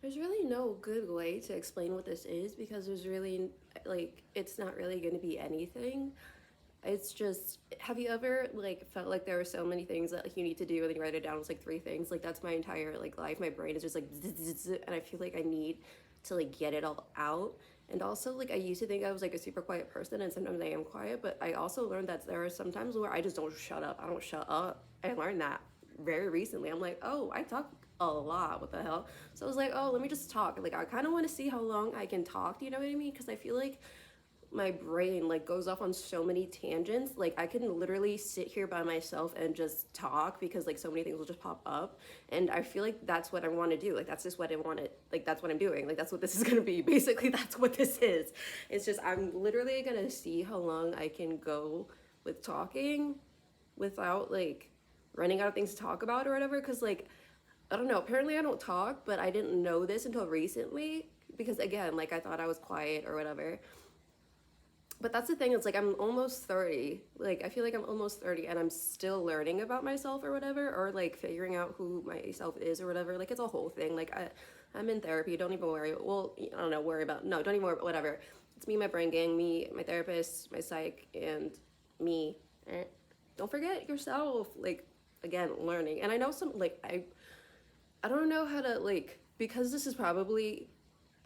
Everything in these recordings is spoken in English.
There's really no good way to explain what this is because there's really, like, it's not really going to be anything. It's just, have you ever like felt like there are so many things that like you need to do and then you write it down? It's like three things. Like that's my entire like life. My brain is just like and I feel like I need to like get it all out. And also like I used to think I was like a super quiet person and sometimes I am quiet, but I also learned that there are some times where I just don't shut up. I don't shut up. I learned that very recently. I'm like, oh, I talk a lot. What the hell? So I was like, oh, let me just talk. Like I kind of want to see how long I can talk. Do you know what I mean? Because I feel like my brain like goes off on so many tangents. Like I can literally sit here by myself and just talk because like so many things will just pop up. And I feel like that's what I want to do. Like that's just what I want to, like that's what I'm doing. Like that's what this is going to be. Basically that's what this is. It's just I'm literally going to see how long I can go with talking without like running out of things to talk about or whatever. Because like I don't know, apparently I don't talk, but I didn't know this until recently because again, like I thought I was quiet or whatever. But that's the thing, it's like I'm almost 30. Like I feel like I'm almost 30 and I'm still learning about myself or whatever, or like figuring out who myself is or whatever. Like it's a whole thing. Like I'm in therapy. Don't even worry. Well, I don't know, worry about, no, don't even worry about whatever. It's me, my brain gang, me, my therapist, my psych, and me. Eh. Don't forget yourself. Like again, learning. And I know some like I don't know how to like, because this is probably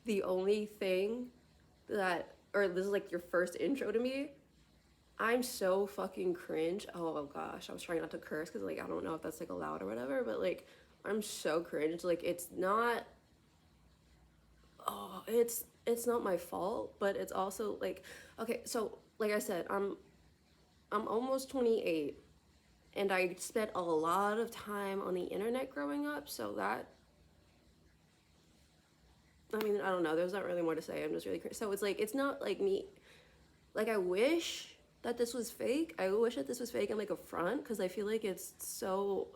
the only thing that, or this is like your first intro to me, I'm so fucking cringe. Oh gosh, I was trying not to curse because like I don't know if that's like allowed or whatever, but like I'm so cringe. Like it's not, oh, it's not my fault, but it's also like, okay, so like I said, I'm almost 28 and I spent a lot of time on the internet growing up, so that, I mean, I don't know, there's not really more to say. I'm just really cringe. So it's like it's not like me, like I wish that this was fake. I wish that this was fake and like a front because I feel like it's so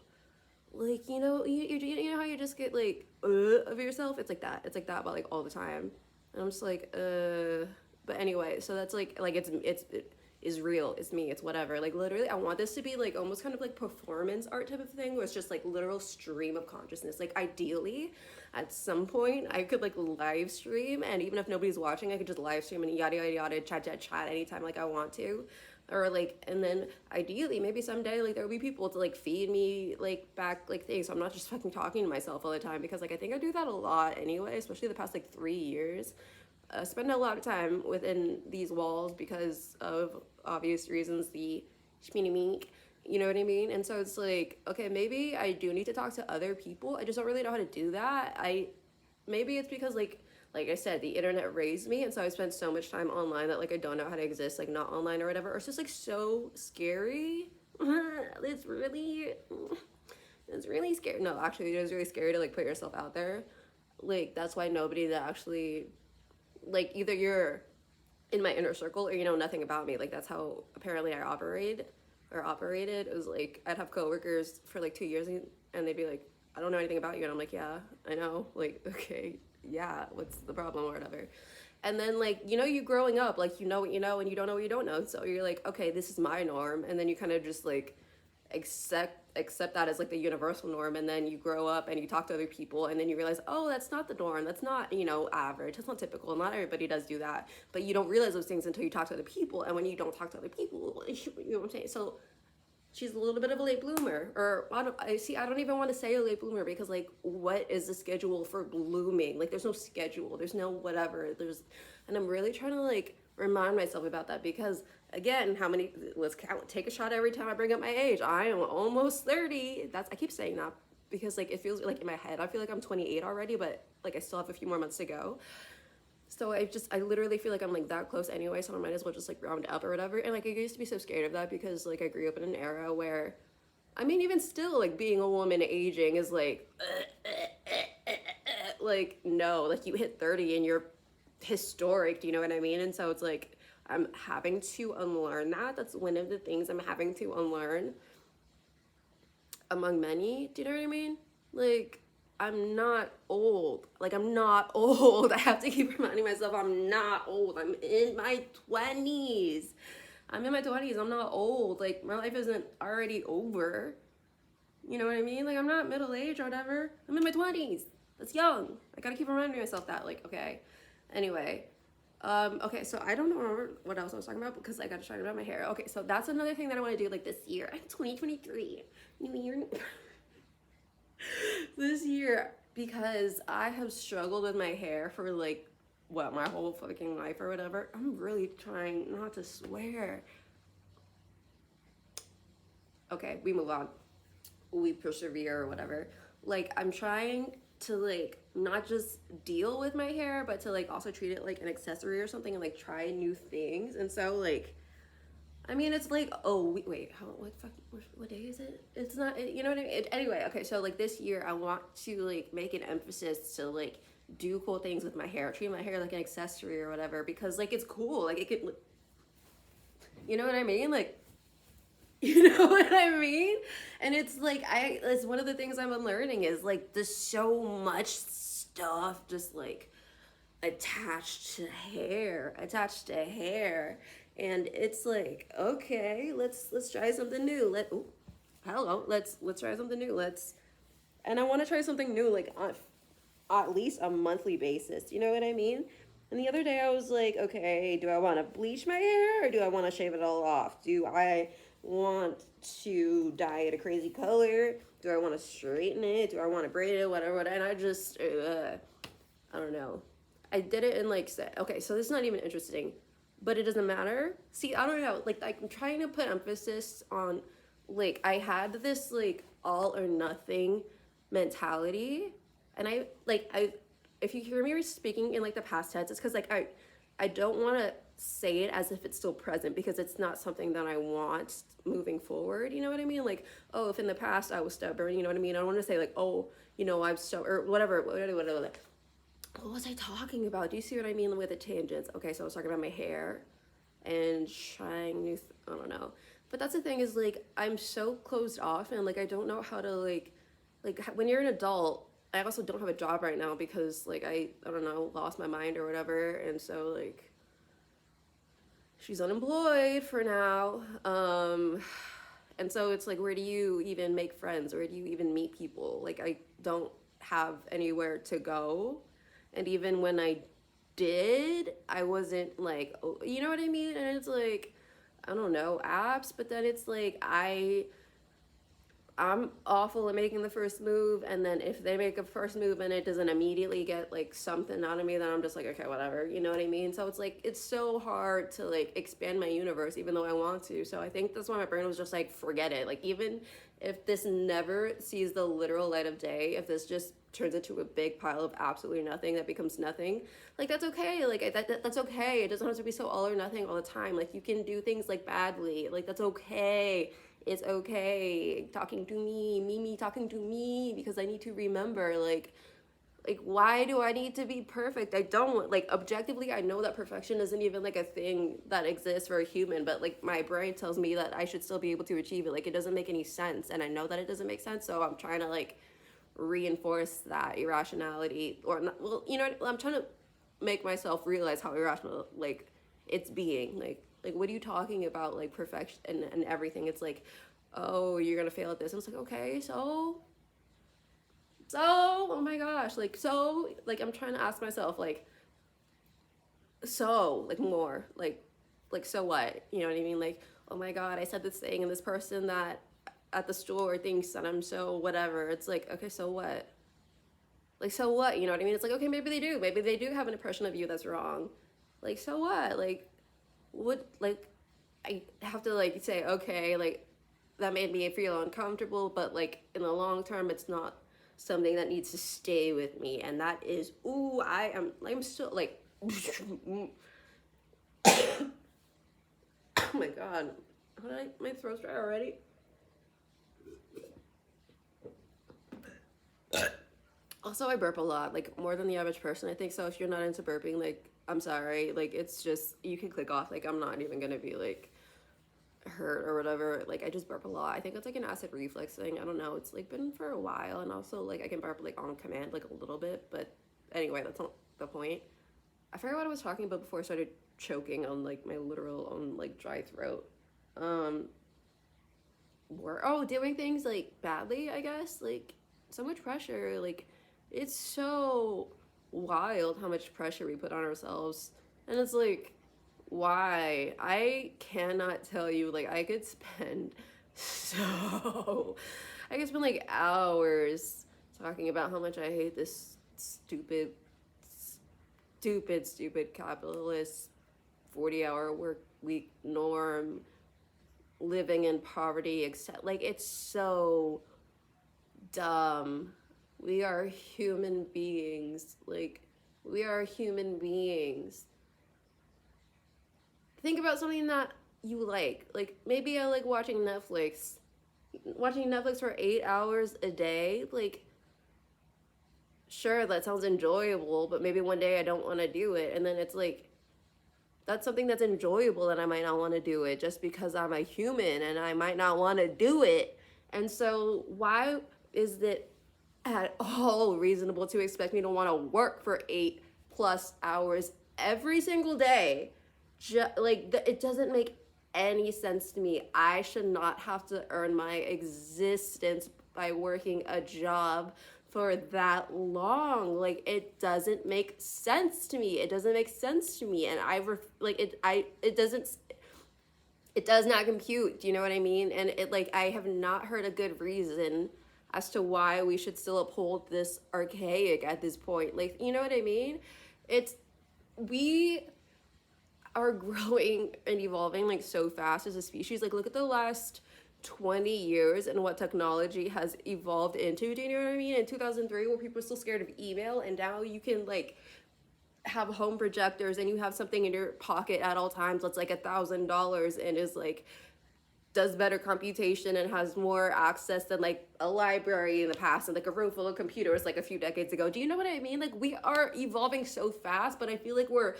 like you know how you just get like of yourself. It's like that. It's like that, but like all the time. And I'm just like But anyway, so that's like it is real. It's me. It's whatever. Like literally, I want this to be like almost kind of like performance art type of thing, where it's just like literal stream of consciousness. Like ideally, at some point, I could like live stream, and even if nobody's watching, I could just live stream and yada yada yada, chat anytime like I want to, or like, and then ideally maybe someday like there will be people to like feed me like back like things, so I'm not just fucking talking to myself all the time because like I think I do that a lot anyway, especially the past like 3 years. Spend a lot of time within these walls because of obvious reasons, the shmeeny mink, you know what I mean? And so it's like, okay, maybe I do need to talk to other people. I just don't really know how to do that. Maybe it's because like I said, the internet raised me, and so I spent so much time online that like I don't know how to exist like not online or whatever. Or it's just like so scary. it's really it's really scary. No, actually, it is really scary to like put yourself out there. Like that's why nobody that actually, like, either you're in my inner circle or you know nothing about me. Like that's how apparently I operated. It was like I'd have coworkers for like 2 years and they'd be like, I don't know anything about you, and I'm like, yeah, I know. Like, okay, yeah, what's the problem or whatever. And then like you growing up, like you know what you know and you don't know what you don't know, so you're like, okay, this is my norm, and then you kind of just like accept that as like the universal norm, and then you grow up and you talk to other people and then you realize, oh, that's not the norm, that's not average, that's not typical, not everybody does do that, but you don't realize those things until you talk to other people, and when you don't talk to other people you know what I'm saying. So she's a little bit of a late bloomer, or I don't even want to say a late bloomer because like what is the schedule for blooming? Like there's no schedule, there's no whatever, there's, and I'm really trying to like remind myself about that because again, how many, let's count, take a shot every time I bring up my age. I am almost 30. That's, I keep saying that because like it feels like in my head I feel like I'm 28 already, but like I still have a few more months to go. So I literally feel like I'm like that close anyway, so I might as well just like round up or whatever. And like I used to be so scared of that because like I grew up in an era where, I mean, even still, like being a woman aging is like no, like you hit 30 and you're historic. Do you know what I mean? And so it's like I'm having to unlearn that. That's one of the things I'm having to unlearn among many. Do you know what I mean? Like I'm not old. Like I'm not old. I have to keep reminding myself I'm not old. I'm in my 20s. I'm in my 20s. I'm not old. Like my life isn't already over. You know what I mean? Like I'm not middle aged or whatever. I'm in my 20s. That's young. I gotta keep reminding myself that. Like, okay. Anyway, okay, so I don't remember what else I was talking about because I got distracted about my hair. Okay, so that's another thing that I want to do like this year. 2023. New year. This year because I have struggled with my hair for like what, my whole fucking life or whatever. I'm really trying not to swear. Okay, we move on. We persevere or whatever. Like I'm trying to like not just deal with my hair but to like also treat it like an accessory or something and like try new things. And so like I mean, it's like, oh, wait, how, what day is it? It's not, you know what I mean? Anyway, okay, so like this year, I want to like make an emphasis to like do cool things with my hair, treat my hair like an accessory or whatever, because like it's cool, like it could, you know what I mean? Like, you know what I mean? And it's like, it's one of the things I'm learning is like there's so much stuff just like attached to hair, and it's like, okay, let's try something new. Let's try something new. And I want to try something new like on at least a monthly basis, you know what I mean? And the other day I was like, okay, do I want to bleach my hair or do I want to shave it all off? Do I want to dye it a crazy color? Do I want to straighten it? Do I want to braid it? Whatever. And I just I don't know. I did it in like, okay, so this is not even interesting, but it doesn't matter. See, I don't know. Like I'm trying to put emphasis on, like I had this like all or nothing mentality, and if you hear me speaking in like the past tense, it's because like I don't want to say it as if it's still present because it's not something that I want moving forward. You know what I mean? Like, oh, if in the past I was stubborn, you know what I mean? I don't want to say like, oh, you know, I'm stubborn or whatever. What was I talking about? Do you see what I mean with the tangents? Okay, so I was talking about my hair and trying new, I don't know. But that's the thing is like, I'm so closed off and like, I don't know how to like when you're an adult, I also don't have a job right now because like, I don't know, lost my mind or whatever. And so like, she's unemployed for now. And so it's like, where do you even make friends? Where do you even meet people? Like, I don't have anywhere to go. And even when I did, I wasn't like, oh, you know what I mean? And it's like, I don't know, apps, but then it's like, I'm awful at making the first move, and then if they make a first move and it doesn't immediately get like something out of me, then I'm just like, okay, whatever, you know what I mean? So it's like, it's so hard to like expand my universe even though I want to. So I think that's why my brain was just like, forget it. Like even if this never sees the literal light of day, if this just turns into a big pile of absolutely nothing that becomes nothing, like that's okay. Like that's okay. It doesn't have to be so all or nothing all the time. Like you can do things like badly, like that's okay. It's okay talking to me talking to me, because I need to remember like why do I need to be perfect? I don't, like objectively I know that perfection isn't even like a thing that exists for a human, but like my brain tells me that I should still be able to achieve it. Like it doesn't make any sense, and I know that it doesn't make sense, so I'm trying to like reinforce that irrationality, or not, well, you know, I'm trying to make myself realize how irrational like it's being. Like what are you talking about, like perfection and everything? It's like, oh, you're gonna fail at this. I was like, okay, oh my gosh, like I'm trying to ask myself like, so like more like so what, you know what I mean? Like, oh my god, I said this thing and this person that at the store thinks that I'm so whatever. It's like, okay, so what? Like, so what? You know what I mean? It's like, okay, maybe they do have an impression of you that's wrong. Like, so what? Like, what? Like, I have to like say, okay, like that made me feel uncomfortable, but like in the long term, it's not something that needs to stay with me. And that is, ooh, I'm still like, oh my god, my throat's dry already. Also, I burp a lot, like more than the average person, I think. So if you're not into burping, like I'm sorry, like it's just, you can click off. Like I'm not even gonna be like hurt or whatever. Like I just burp a lot. I think it's like an acid reflux thing. I don't know. It's like been for a while, and also like I can burp like on command, like a little bit. But anyway, that's not the point. I forgot what I was talking about before I started choking on like my literal on like dry throat. We're doing things like badly, I guess. Like so much pressure. Like it's so wild how much pressure we put on ourselves. And it's like, why? I cannot tell you, like, so, I could spend like hours talking about how much I hate this stupid capitalist 40-hour work week norm, living in poverty, except, like, it's so dumb. We are human beings. Like, we are human beings. Think about something that you like. Like, maybe I like watching Netflix. Watching Netflix for 8 hours a day, like, sure, that sounds enjoyable, but maybe one day I don't want to do it. And then it's like, that's something that's enjoyable, and I might not want to do it just because I'm a human and I might not want to do it. And so, why is it at all reasonable to expect me to want to work for 8+ hours every single day? It doesn't make any sense to me. I should not have to earn my existence by working a job for that long. Like, it doesn't make sense to me. It doesn't make sense to me. And it does not compute. Do you know what I mean? And I have not heard a good reason as to why we should still uphold this archaic at this point. Like, you know what I mean? We are growing and evolving like so fast as a species. Like, look at the last 20 years and what technology has evolved into. Do you know what I mean? In 2003, where people were still scared of email, and now you can like have home projectors and you have something in your pocket at all times that's like $1,000 and is like does better computation and has more access than like a library in the past and like a room full of computers like a few decades ago. Do you know what I mean? Like, we are evolving so fast, but I feel like we're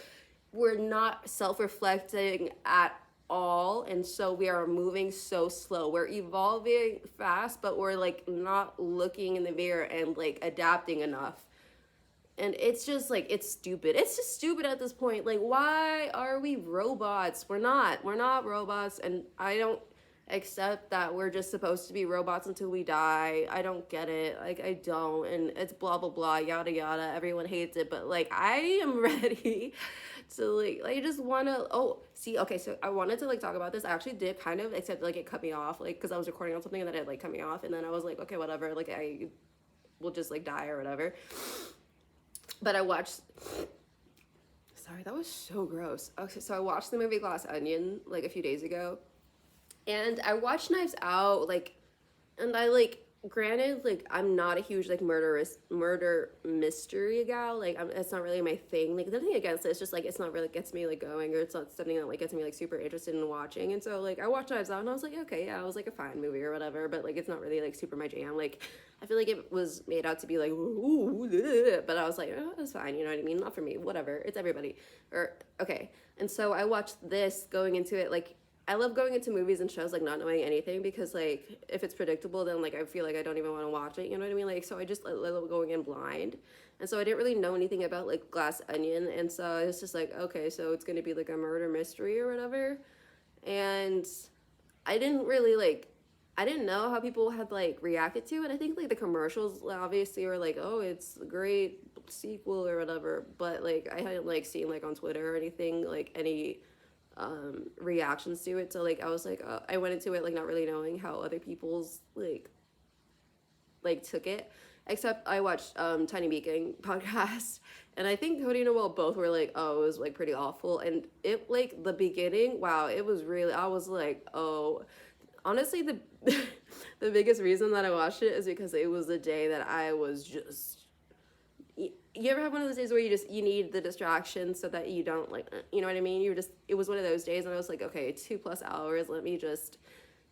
not self-reflecting at all, and so we are moving so slow. We're evolving fast, but we're like not looking in the mirror and like adapting enough. And it's just like, it's stupid. It's just stupid at this point. Like, why are we robots? We're not robots. And I don't accept that we're just supposed to be robots until we die. I don't get it. Like, I don't. And it's blah, blah, blah, yada, yada. Everyone hates it. But like, I am ready to like, I just want to, okay, so I wanted to like talk about this. I actually did kind of, except like it cut me off, like, because I was recording on something and then it like cut me off. And then I was like, okay, whatever. Like, I will just like die or whatever. But I watched, sorry, that was so gross. Okay, so I watched the movie Glass Onion like a few days ago, and I watched Knives Out, like, and I like, granted, like, I'm not a huge like murder mystery gal. Like, it's not really my thing. Like, nothing against it. It's just like, it's not really gets me like going, or it's not something that like gets me like super interested in watching. And so like I watched Knives Out and I was like, okay, yeah, it was like a fine movie or whatever, but like it's not really like super my jam. Like, I feel like it was made out to be like, ooh, but I was like, oh, it's fine. You know what I mean? Not for me. Whatever. It's everybody. Or okay. And so I watched this going into it like, I love going into movies and shows like not knowing anything, because like if it's predictable, then like I feel like I don't even want to watch it, you know what I mean? Like, so I just love going in blind, and so I didn't really know anything about like Glass Onion, and so I was just like, okay, so it's gonna be like a murder mystery or whatever, and I didn't really like, I didn't know how people had like reacted to it. I think like the commercials obviously were like, oh, it's a great sequel or whatever, but like I hadn't like seen like on Twitter or anything like any reactions to it. So like I was like, I went into it like not really knowing how other people's like took it, except I watched Tiny Beacon podcast, and I think Cody and Noel both were like, oh, it was like pretty awful. And it like the beginning, wow, it was really, I was like, oh, honestly, the the biggest reason that I watched it is because it was the day that I was just, you ever have one of those days where you need the distraction so that you don't like, you know what I mean? It was one of those days, and I was like, okay, 2+ hours, let me just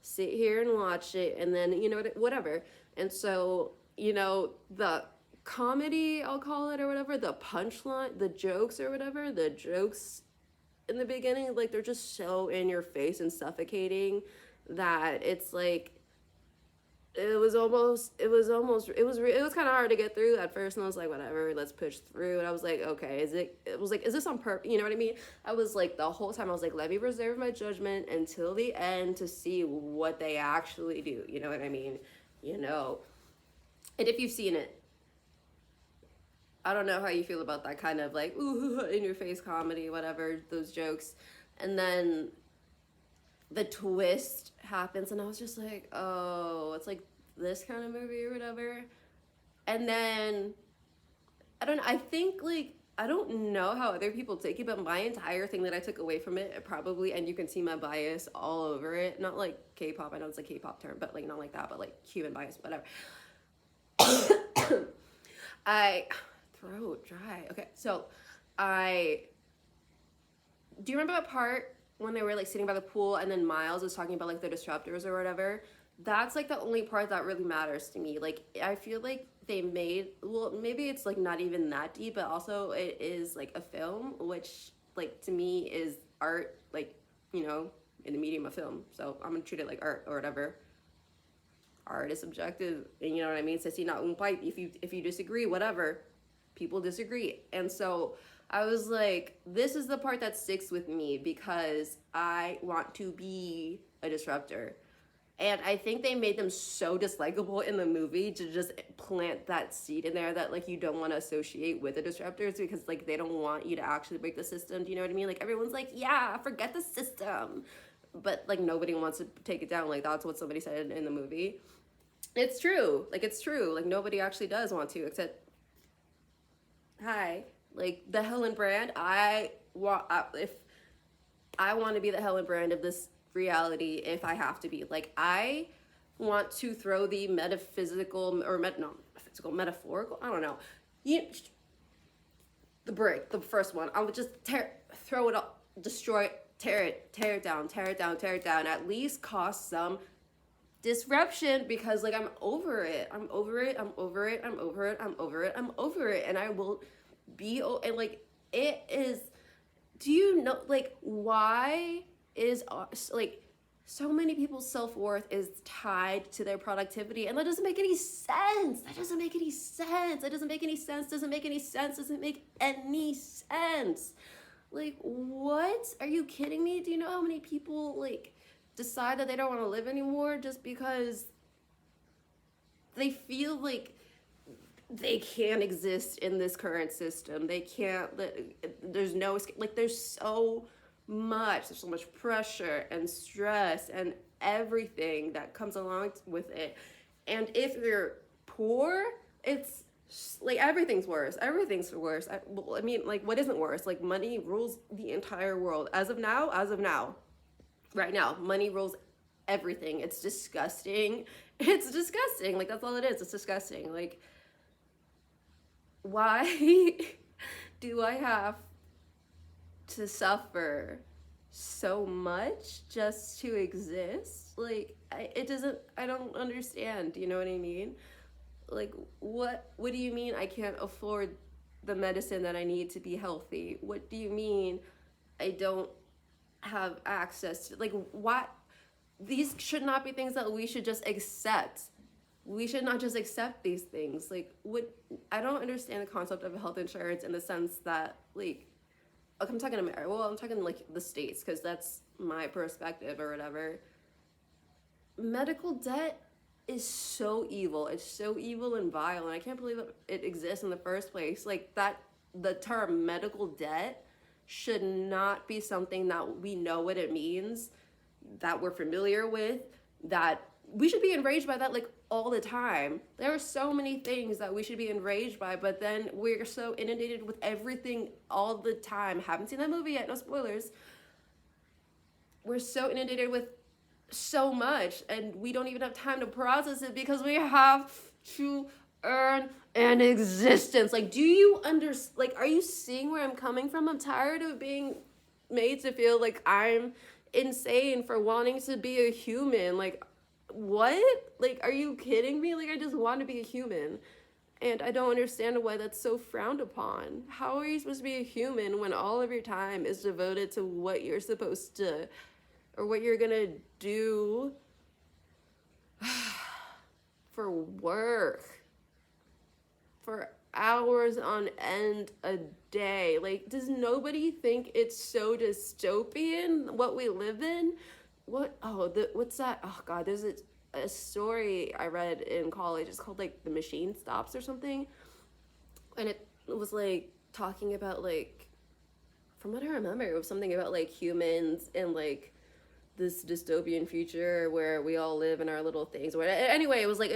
sit here and watch it, and then, you know, whatever. And so, you know, the comedy, I'll call it, or whatever, the punchline, the jokes or whatever, the jokes in the beginning, like, they're just so in your face and suffocating that it's like, it was kind of hard to get through at first, and I was like, whatever, let's push through. And I was like, okay, is this on purpose? You know what I mean? I was like, the whole time I was like, let me reserve my judgment until the end to see what they actually do. You know what I mean? You know. And if you've seen it, I don't know how you feel about that kind of like ooh in your face comedy, whatever, those jokes. And then the twist happens and I was just like, oh, it's like this kind of movie or whatever. And then I don't know, I think like I don't know how other people take it, but my entire thing that I took away from it probably, and you can see my bias all over it, not like K-pop, I know it's a K-pop term, but like not like that, but like Cuban bias, whatever. I throat dry. Okay, so I do you remember that part when they were like sitting by the pool and then Miles was talking about like the disruptors or whatever? That's like the only part that really matters to me. Like I feel like they made, well, maybe it's like not even that deep, but also it is like a film, which like to me is art, like, you know, in the medium of film. So I'm gonna treat it like art or whatever. Art is subjective, and you know what I mean. Sissy not un pipe. If you disagree, whatever, people disagree, and so I was like, this is the part that sticks with me because I want to be a disruptor. And I think they made them so dislikable in the movie to just plant that seed in there that like you don't want to associate with the disruptors because like they don't want you to actually break the system. Do you know what I mean? Like everyone's like, yeah, forget the system. But like nobody wants to take it down. Like that's what somebody said in the movie. It's true. Like it's true. Like nobody actually does want to except hi. Like the Helen Brand, I want if I want to be the Helen Brand of this reality if I have to be. Like I want to throw the metaphysical or physical metaphorical. I don't know. You the brick, the first one. I would just throw it up, destroy it, tear it down, tear it down, tear it down. At least cause some disruption because like I'm over it. I'm over it. I'm over it. I'm over it. I'm over it. I'm over it. And I will be and like it is. Do you know like why is like so many people's self-worth is tied to their productivity and that doesn't make any sense. That doesn't make any sense. That doesn't make any sense. Doesn't make any sense. Doesn't make any sense. Like what? Are you kidding me? Do you know how many people like decide that they don't want to live anymore just because they feel like they can't exist in this current system. They can't, there's no, like there's so much pressure and stress and everything that comes along with it. And if you're poor, it's like everything's worse. Everything's worse. I mean, like what isn't worse? Like money rules the entire world. As of now, right now, money rules everything. It's disgusting. It's disgusting. Like that's all it is. It's disgusting. Like why do I have to suffer so much just to exist? Like I don't understand. You know what I mean? Like what do you mean I can't afford the medicine that I need to be healthy? What do you mean I don't have access to, like what? These should not be things that we should just accept. We should not just accept these things. Like what? I don't understand the concept of health insurance in the sense that like I'm talking America. Well, I'm talking like the States because that's my perspective or whatever. Medical debt is so evil. It's so evil and vile, and I can't believe it exists in the first place. Like that, the term medical debt should not be something that we know what it means, that we're familiar with, that we should be enraged by that like all the time. There are so many things that we should be enraged by, but then we're so inundated with everything all the time. Haven't seen that movie yet, no spoilers. We're so inundated with so much and we don't even have time to process it because we have to earn an existence. Like do you like are you seeing where I'm coming from? I'm tired of being made to feel like I'm insane for wanting to be a human. Like what? Like are you kidding me? Like I just want to be a human and I don't understand why that's so frowned upon. How are you supposed to be a human when all of your time is devoted to what you're supposed to or what you're gonna do for work for hours on end a day? Like does nobody think it's so dystopian what we live in? What's that? Oh god, there's a story I read in college. It's called like The Machine Stops or something, and was like talking about like, from what I remember, it was something about like humans and like this dystopian future where we all live in our little things. Where anyway, it was like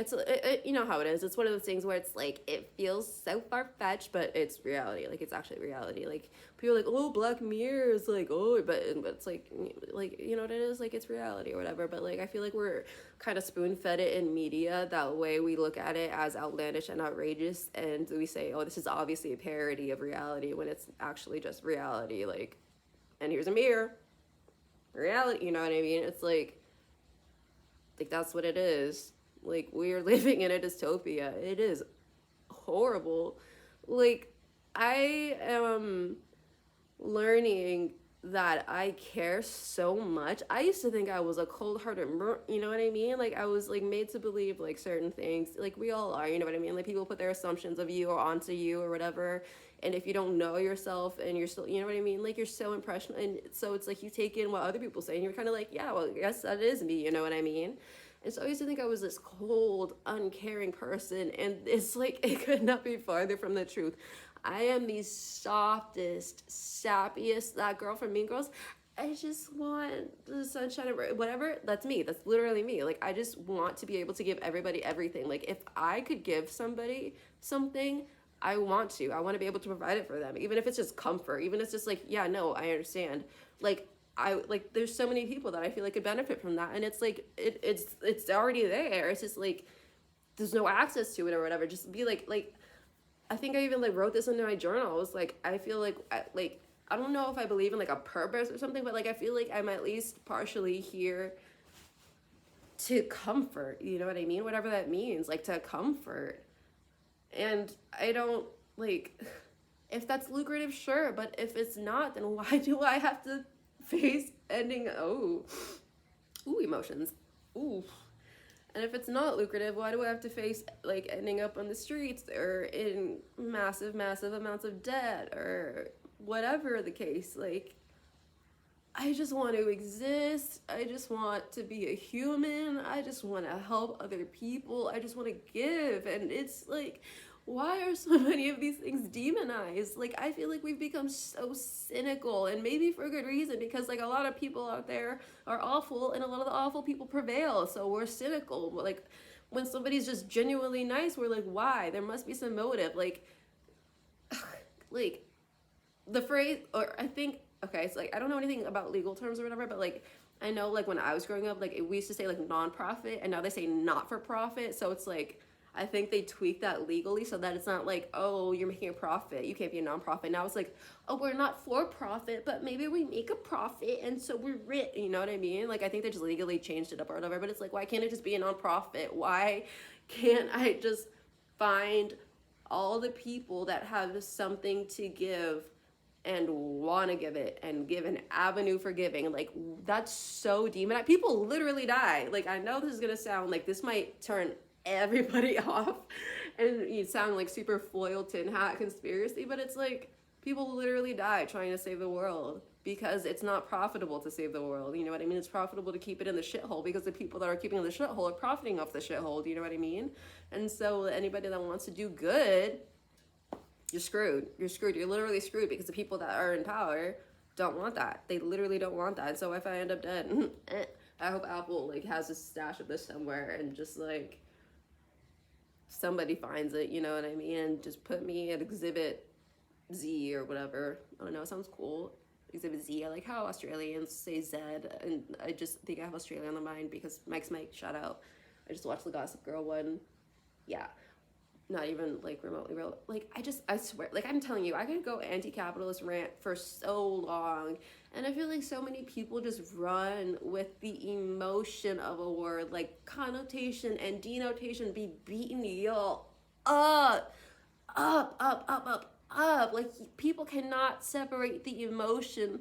you know how it is. It's one of those things where it's like it feels so far fetched, but it's reality. Like it's actually reality. Like people are like, oh, Black Mirror is like, oh, but it's like you know what it is. Like it's reality or whatever. But like I feel like we're kind of spoon fed it in media. That way we look at it as outlandish and outrageous, and we say, oh, this is obviously a parody of reality when it's actually just reality. Like, and here's a mirror. Reality, you know what I mean? It's like that's what it is. Like we are living in a dystopia. It is horrible. Like I am learning that I care so much. I used to think I was a cold-hearted, you know what I mean? Like I was like made to believe like certain things. Like we all are, you know what I mean? Like people put their assumptions of you or onto you or whatever. And if you don't know yourself and you're still, you know what I mean? Like you're so impressionable. And so it's like you take in what other people say and you're kind of like, yeah, well, I guess that is me, you know what I mean? And so I used to think I was this cold, uncaring person. And it's like, it could not be farther from the truth. I am the softest, sappiest, that girl from Mean Girls. I just want the sunshine and whatever. That's me. That's literally me. Like, I just want to be able to give everybody everything. Like, if I could give somebody something, I want to. I want to be able to provide it for them, even if it's just comfort, even if it's just like, yeah, no, I understand. Like, there's so many people that I feel like could benefit from that, and it's like it's already there. It's just like there's no access to it or whatever. Just be like I think I even like wrote this into my journal. I was like, I feel like I don't know if I believe in like a purpose or something, but like I feel like I'm at least partially here to comfort. You know what I mean? Whatever that means, like to comfort. And I don't like if that's lucrative, sure, but if it's not, then why do I have to face ending emotions. Ooh. And if it's not lucrative, why do I have to face like ending up on the streets or in massive, massive amounts of debt or whatever the case? Like, I just want to exist. I just want to be a human. I just want to help other people. I just want to give. And it's like, why are so many of these things demonized? Like, I feel like we've become so cynical, and maybe for good reason, because like a lot of people out there are awful and a lot of the awful people prevail. So we're cynical. Like when somebody's just genuinely nice, we're like, why? There must be some motive. Like the phrase, or I think, okay, it's like I don't know anything about legal terms or whatever, but like I know like when I was growing up, like we used to say like non-profit, and now they say not for profit. So it's like I think they tweak that legally so that it's not like, oh, you're making a profit, you can't be a non-profit. Now it's like, oh, we're not for profit, but maybe we make a profit and so we're rich, you know what I mean? Like I think they just legally changed it up or whatever, but it's like, why can't it just be a non-profit? Why can't I just find all the people that have something to give and want to give it and give an avenue for giving? Like that's so demonized. People literally die. Like I know this is gonna sound like this might turn everybody off and you sound like super foil tin hat conspiracy, but it's like people literally die trying to save the world because it's not profitable to save the world, you know what I mean? It's profitable to keep it in the shithole because the people that are keeping it in the shithole are profiting off the shithole, do you know what I mean? And so anybody that wants to do good, you're screwed. You're literally screwed because the people that are in power don't want that. They literally don't want that. So if I end up dead, I hope Apple like has a stash of this somewhere and just like somebody finds it, you know what I mean, and just put me at Exhibit Z or whatever. I don't know, it sounds cool. Exhibit Z. I like how Australians say Z, and I just think I have Australia on the mind because Mike's Mike, shout out. I just watched the Gossip Girl one. Yeah, not even like remotely real. Like I swear, like I'm telling you, I could go anti-capitalist rant for so long, and I feel like so many people just run with the emotion of a word, like connotation and denotation be beating y'all up, up. Like people cannot separate the emotion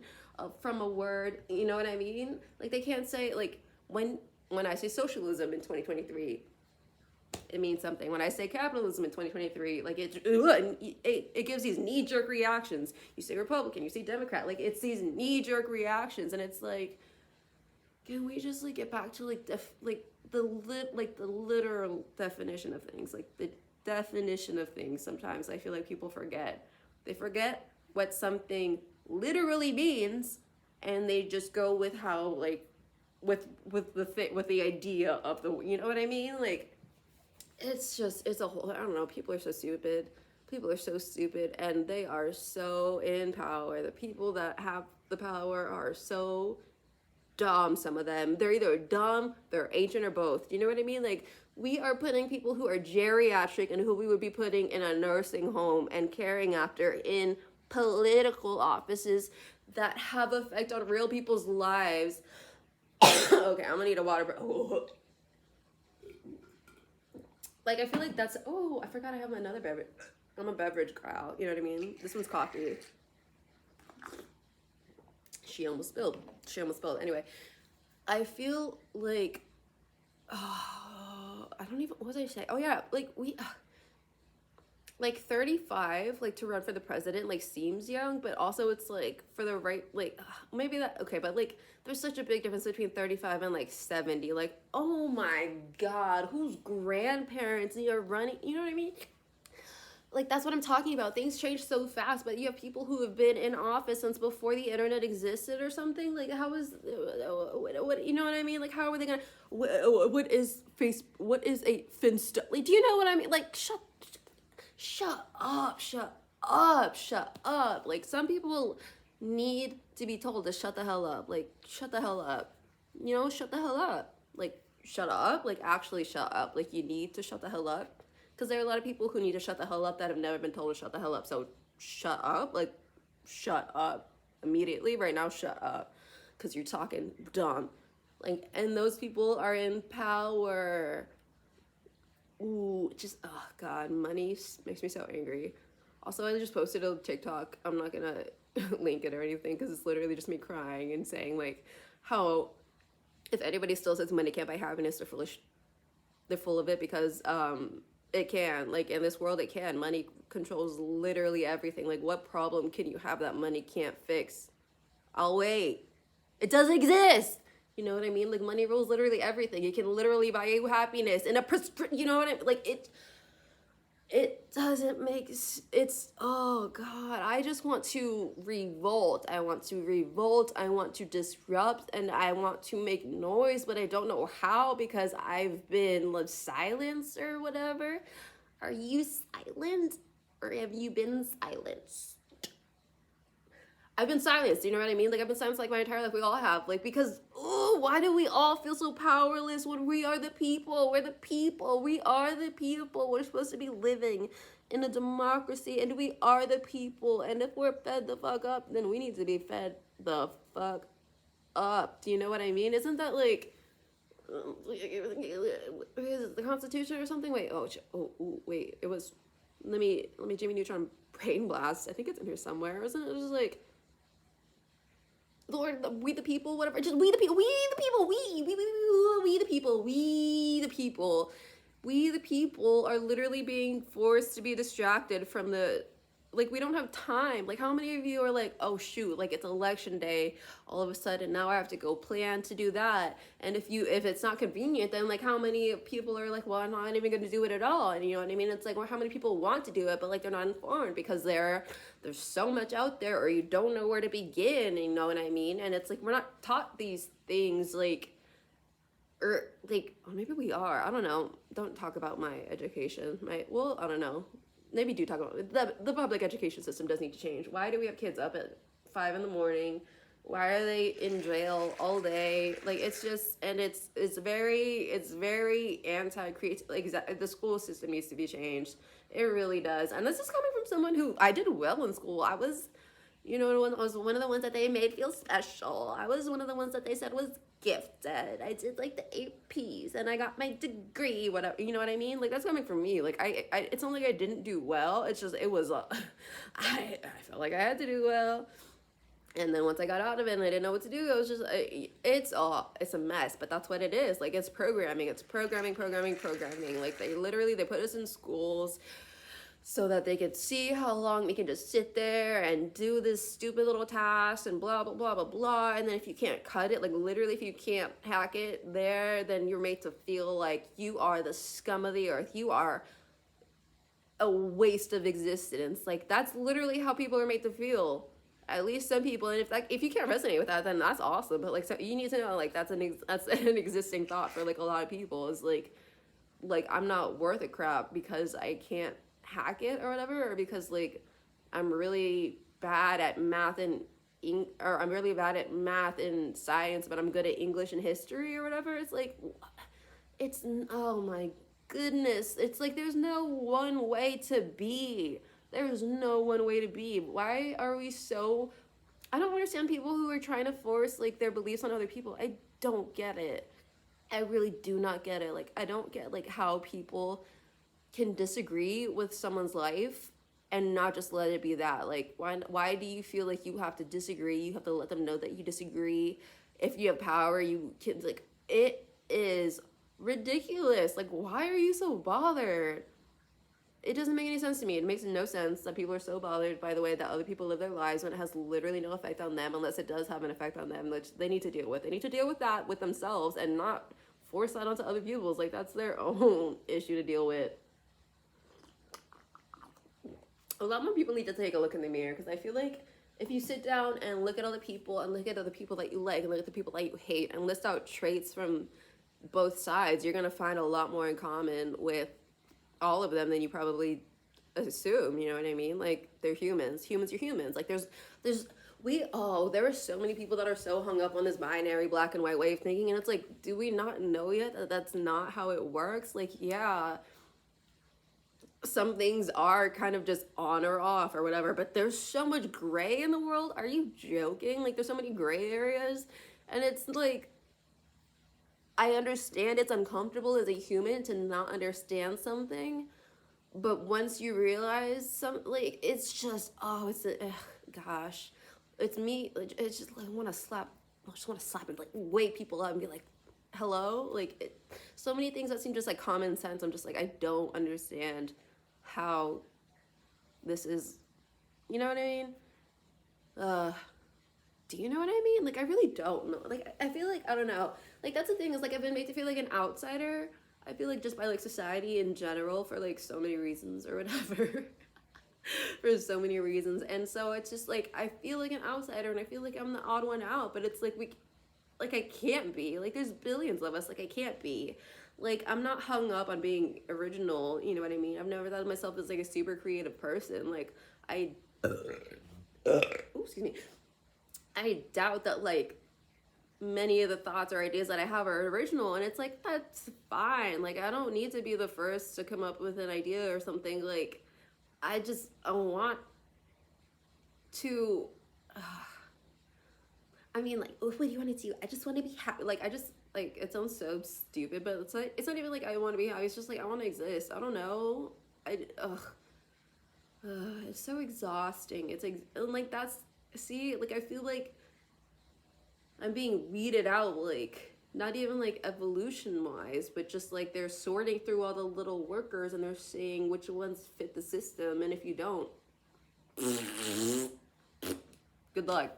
from a word. You know what I mean? Like they can't say like when I say socialism in 2023. It means something. When I say capitalism in 2023, like it gives these knee-jerk reactions. You say Republican, you say Democrat, like it's these knee-jerk reactions, and it's like, can we just like get back to like the literal definition of things, like the definition of things. Sometimes I feel like people forget. They forget what something literally means, and they just go with how, like, with the idea of the, you know what I mean? Like, it's a whole, I don't know, people are so stupid. People are so stupid, and they are so in power. The people that have the power are so dumb, some of them. They're either dumb, they're ancient, or both. You know what I mean? Like, we are putting people who are geriatric and who we would be putting in a nursing home and caring after in political offices that have effect on real people's lives. Okay, I'm gonna need a water break. Oh. Like, I feel like that's, oh, I forgot I have another beverage. I'm a beverage girl, you know what I mean? This one's coffee. She almost spilled. Anyway, I feel like, I don't even, what was I saying? Oh yeah, like like 35, like to run for the president, like seems young, but also it's like for the right, like maybe that, okay, but like there's such a big difference between 35 and like 70. Like, oh my God, whose grandparents are running, you know what I mean? Like, that's what I'm talking about. Things change so fast, but you have people who have been in office since before the internet existed or something. Like, how is, what, you know what I mean? Like, how are they gonna, what is a Finsta, like, do you know what I mean? Like, shut up. Like, some people need to be told to shut the hell up. Like, shut the hell up. You know, shut the hell up. Like, shut up. Like, actually shut up. Like, you need to shut the hell up. Because there are a lot of people who need to shut the hell up that have never been told to shut the hell up. So shut up. Like, shut up immediately. Right now, shut up. Because you're talking dumb. Like, and those people are in power. Ooh, just, oh God, money makes me so angry. Also, I just posted a TikTok. I'm not going to link it or anything because it's literally just me crying and saying, like, how if anybody still says money can't buy happiness, they're full of it because, it can, like, in this world, it can. Money controls literally everything. Like, what problem can you have that money can't fix? I'll wait. It doesn't exist. You know what I mean? Like, money rules literally everything. It can literally buy you happiness and you know what I mean? Like, it doesn't make, it's, oh God, I just want to revolt. I want to disrupt, and I want to make noise, but I don't know how because I've been silenced or whatever. Are you silent or have you been silenced? I've been silenced, you know what I mean? Like, I've been silenced like my entire life. We all have, like, because, oh, why do we all feel so powerless when we are the people? We're the people. We are the people. We're supposed to be living in a democracy, and we are the people. And if we're fed the fuck up, then we need to be fed the fuck up. Do you know what I mean? Isn't that like the Constitution or something? Wait, wait, it was, let me Jimmy Neutron brain blast. I think it's in here somewhere. Isn't it just like, Lord, we the people, whatever, just we the people, we the people, we the people are literally being forced to be distracted from the, like, we don't have time. Like, how many of you are like, oh shoot, like, it's election day, all of a sudden now I have to go plan to do that, and if it's not convenient, then like how many people are like, well, I'm not even going to do it at all, and you know what I mean? It's like, well, how many people want to do it, but like they're not informed because there's so much out there, or you don't know where to begin, you know what I mean? And it's like, we're not taught these things, like, or like, or maybe we are, I don't know. Don't talk about my education, I don't know. Maybe do talk about it. The public education system does need to change. Why do we have kids up at 5 a.m? Why are they in jail all day? Like, it's just, and it's very anti-creative. Like, the school system needs to be changed. It really does. And this is coming from someone who, I did well in school. I was, you know, I was one of the ones that they made feel special. I was one of the ones that they said was gifted. I did like the APs and I got my degree, whatever, you know what I mean? Like, that's coming from me. Like, I it's not like I didn't do well. It's just, it was, I felt like I had to do well. And then once I got out of it and I didn't know what to do, it was just, it's a mess, but that's what it is. Like, it's programming. Like, they put us in schools so that they could see how long we can just sit there and do this stupid little task and blah, blah, blah, blah, blah. And then if you can't cut it, like literally if you can't hack it there, then you're made to feel like you are the scum of the earth. You are a waste of existence. Like that's literally how people are made to feel. At least some people, and if you can't resonate with that, then that's awesome. But like, so you need to know like that's an existing thought for like a lot of people. Is like I'm not worth a crap because I can't hack it or whatever, or because like I'm really bad at math and or I'm really bad at math and science, but I'm good at English and history or whatever. It's like it's oh my goodness. It's like there's no one way to be. There's no one way to be. Why are we so I don't understand people who are trying to force like their beliefs on other people. I don't get it. I really do not get it. Like I don't get like how people can disagree with someone's life and not just let it be that. Like why do you feel like you have to disagree? You have to let them know that you disagree. If you have power, you can like it is ridiculous. Like why are you so bothered? It doesn't make any sense to me. It makes no sense that people are so bothered by the way that other people live their lives when it has literally no effect on them, unless it does have an effect on them, which they need to deal with. They need to deal with that with themselves and not force that onto other people. Like that's their own issue to deal with. A lot more people need to take a look in the mirror, because I feel like if you sit down and look at other people and look at other people that you like and look at the people that you hate and list out traits from both sides, you're going to find a lot more in common with all of them than you probably assume. You know what I mean? Like they're humans. Humans are humans. Like there are so many people that are so hung up on this binary black and white way of thinking, and it's like, do we not know yet that that's not how it works? Like, yeah, some things are kind of just on or off or whatever, but there's so much gray in the world. Are you joking? Like there's so many gray areas, and it's like, I understand it's uncomfortable as a human to not understand something, but once you realize like it's just gosh, it's me. Like it's just like I just want to slap and like wake people up and be like, hello, like so many things that seem just like common sense. I'm just like, I don't understand how this is. You know what I mean? Do you know what I mean? Like, I really don't know. Like, I feel like, I don't know. Like, that's the thing is, like, I've been made to feel like an outsider. I feel like just by, like, society in general for, like, so many reasons or whatever. For so many reasons. And so it's just, like, I feel like an outsider and I feel like I'm the odd one out. But it's, like, I can't be. Like, there's billions of us. Like, I can't be. Like, I'm not hung up on being original. You know what I mean? I've never thought of myself as, like, a super creative person. Like, excuse me. I doubt that like many of the thoughts or ideas that I have are original, and it's like that's fine. Like I don't need to be the first to come up with an idea or something. Like I want to I mean, like, what do you want to do? I just want to be happy. Like it sounds so stupid, but it's not even like I want to be happy. It's just like I want to exist. I don't know. It's so exhausting. And like like I feel like I'm being weeded out, like not even like evolution wise, but just like they're sorting through all the little workers and they're seeing which ones fit the system, and if you don't, good luck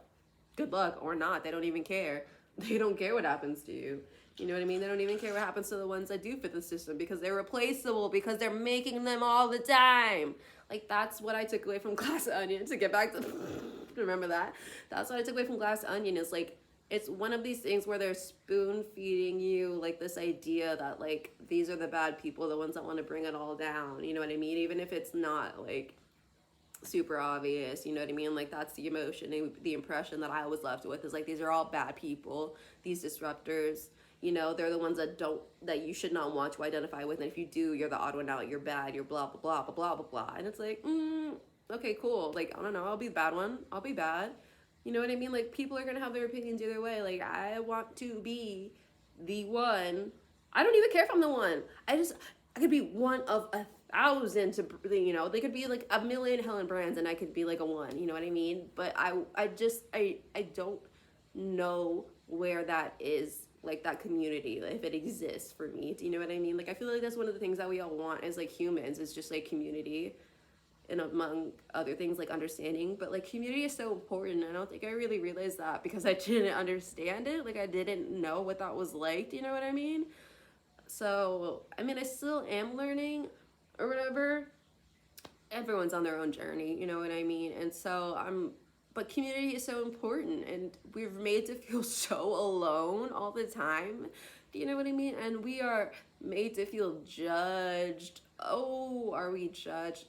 or not. They don't even care. They don't care what happens to you. You know what I mean? They don't even care what happens to the ones that do fit the system, because they're replaceable, because they're making them all the time. Like, that's what I took away from Glass Onion, to get back to, remember that? That's what I took away from Glass Onion, is like, it's one of these things where they're spoon feeding you like this idea that like, these are the bad people, the ones that want to bring it all down. You know what I mean? Even if it's not like super obvious, you know what I mean? Like, that's the emotion, the impression that I was left with, is like, these are all bad people, these disruptors. You know, they're the ones that you should not want to identify with. And if you do, you're the odd one out, you're bad, you're blah, blah, blah, blah, blah, blah, blah. And it's like, okay, cool. Like, I don't know, I'll be the bad one. I'll be bad. You know what I mean? Like, people are going to have their opinions either way. Like, I want to be the one. I don't even care if I'm the one. I could be one of 1,000 to, you know, they could be like 1,000,000 Helen Brands and I could be like a one, you know what I mean? But I don't know where that is, like that community, if it exists for me. Do you know what I mean? Like, I feel like that's one of the things that we all want as like humans, is just like community, and among other things like understanding. But like, community is so important. I don't think I really realized that because I didn't understand it. Like, I didn't know what that was like. Do you know what I mean? So I mean, I still am learning or whatever, everyone's on their own journey, you know what I mean? And so but community is so important, and we're made to feel so alone all the time. Do you know what I mean? And we are made to feel judged. Oh, are we judged?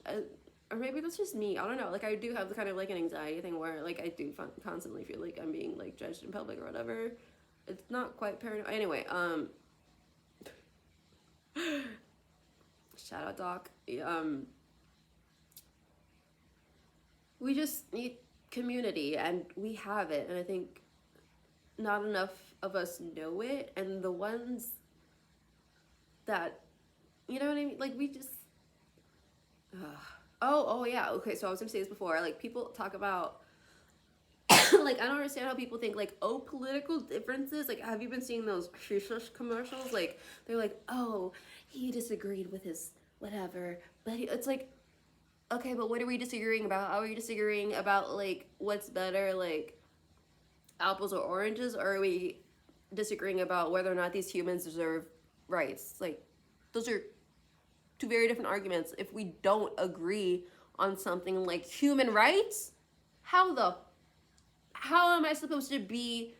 Or maybe that's just me. I don't know. Like, I do have the kind of like an anxiety thing where like I do constantly feel like I'm being like judged in public or whatever. It's not quite paranoid. Anyway, shout out Doc. We just need community, and we have it, and I think not enough of us know it, and the ones that, you know what I mean, like we just oh yeah, okay, so I was gonna say this before, like people talk about like I don't understand how people think like, oh, political differences, like have you been seeing those shush commercials, like they're like, oh, he disagreed with his whatever, but it's like, okay, but what are we disagreeing about? Are we disagreeing about like what's better, like apples or oranges, or are we disagreeing about whether or not these humans deserve rights? Like those are two very different arguments. If we don't agree on something like human rights, how am I supposed to be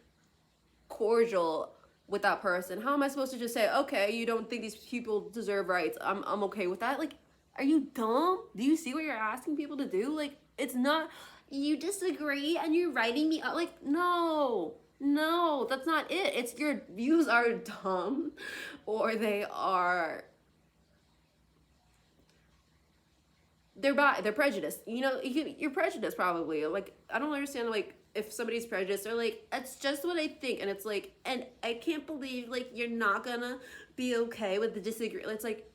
cordial with that person? How am I supposed to just say, okay, you don't think these people deserve rights, I'm okay with that? Like, are you dumb? Do you see what you're asking people to do? Like, it's not, you disagree and you're writing me up. Like, no, that's not it. It's your views are dumb, or they're prejudiced. You know, you're prejudiced probably. Like, I don't understand, like, if somebody's prejudiced, they're like, it's just what I think. And it's like, and I can't believe, like, you're not gonna be okay with the disagree. It's like,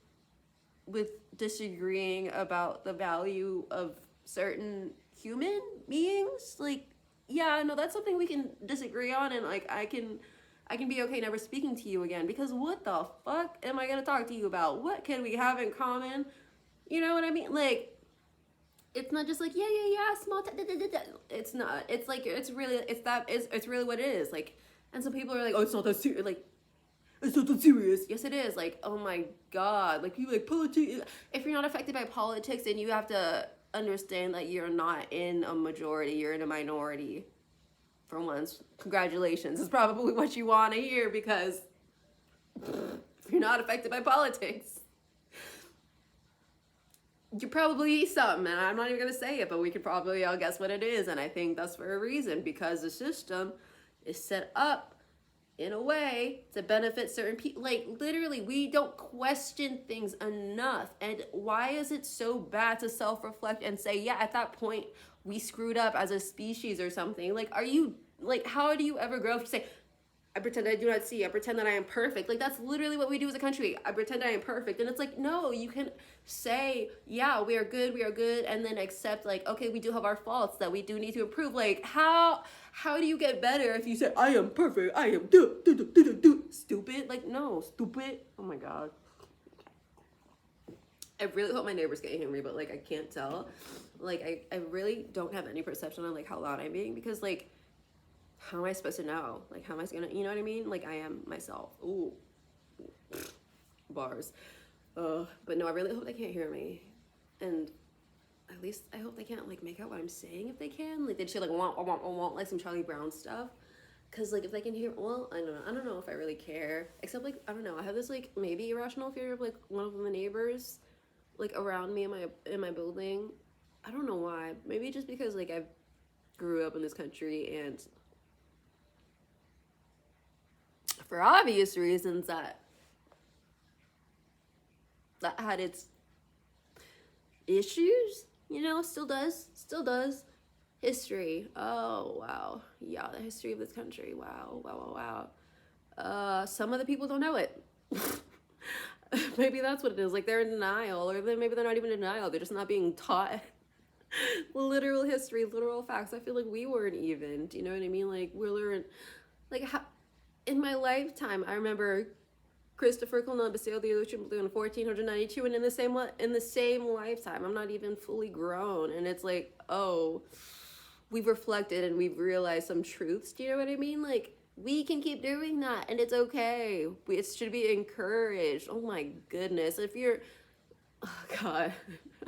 with disagreeing about the value of certain human beings. Like, yeah, no, that's something we can disagree on, and like I can be okay never speaking to you again, because what the fuck am I gonna talk to you about? What can we have in common? You know what I mean? Like, it's not just like yeah small it's not, it's like it's really what it is. Like, and some people are like, oh, it's not that serious. Like, it's not that serious. Yes, it is. Like, oh my god. Like, people like politics. If you're not affected by politics, then you have to understand that you're not in a majority. You're in a minority. For once, congratulations. It's probably what you want to hear, because if you're not affected by politics, you're probably something. And I'm not even going to say it, but we could probably all guess what it is. And I think that's for a reason, because the system is set up in a way to benefit certain people. Like, literally, we don't question things enough. And why is it so bad to self-reflect and say, yeah, at that point we screwed up as a species or something? Like, are you, like, how do you ever grow if you say, I pretend I do not see, I pretend that I am perfect? Like, that's literally what we do as a country. I pretend I am perfect. And it's like, no, you can say, yeah, we are good, and then accept, like, okay, we do have our faults that we do need to improve. Like, how do you get better if you say, I am perfect, I am stupid? Like, no, stupid. Oh my god. I really hope my neighbors can't hear me, but like I can't tell. Like, I really don't have any perception on like how loud I'm being, because like, how am I supposed to know? Like, how am I gonna, you know what I mean? Like, I am myself. Ooh, bars. But no, I really hope they can't hear me, and at least I hope they can't like make out what I'm saying. If they can, like, they just like want like some Charlie Brown stuff. Cause like if they can hear, well, I don't know if I really care. Except like, I don't know, I have this like maybe irrational fear of like one of the neighbors like around me in my building. I don't know why. Maybe just because like I grew up in this country, and for obvious reasons that had its issues, you know, still does. History. Oh, wow. Yeah, the history of this country. Wow. Some of the people don't know it. Maybe that's what it is. Like, they're in denial, or maybe they're not even in denial. They're just not being taught literal history, literal facts. I feel like we weren't even. Do you know what I mean? Like, we learned, like, how, in my lifetime, I remember Christopher Columbus sailed the ocean blue in 1492, and in the same lifetime, I'm not even fully grown, and it's like, oh, we've reflected and we've realized some truths. Do you know what I mean? Like, we can keep doing that, and it's okay. It should be encouraged. Oh my goodness. If you're, oh god,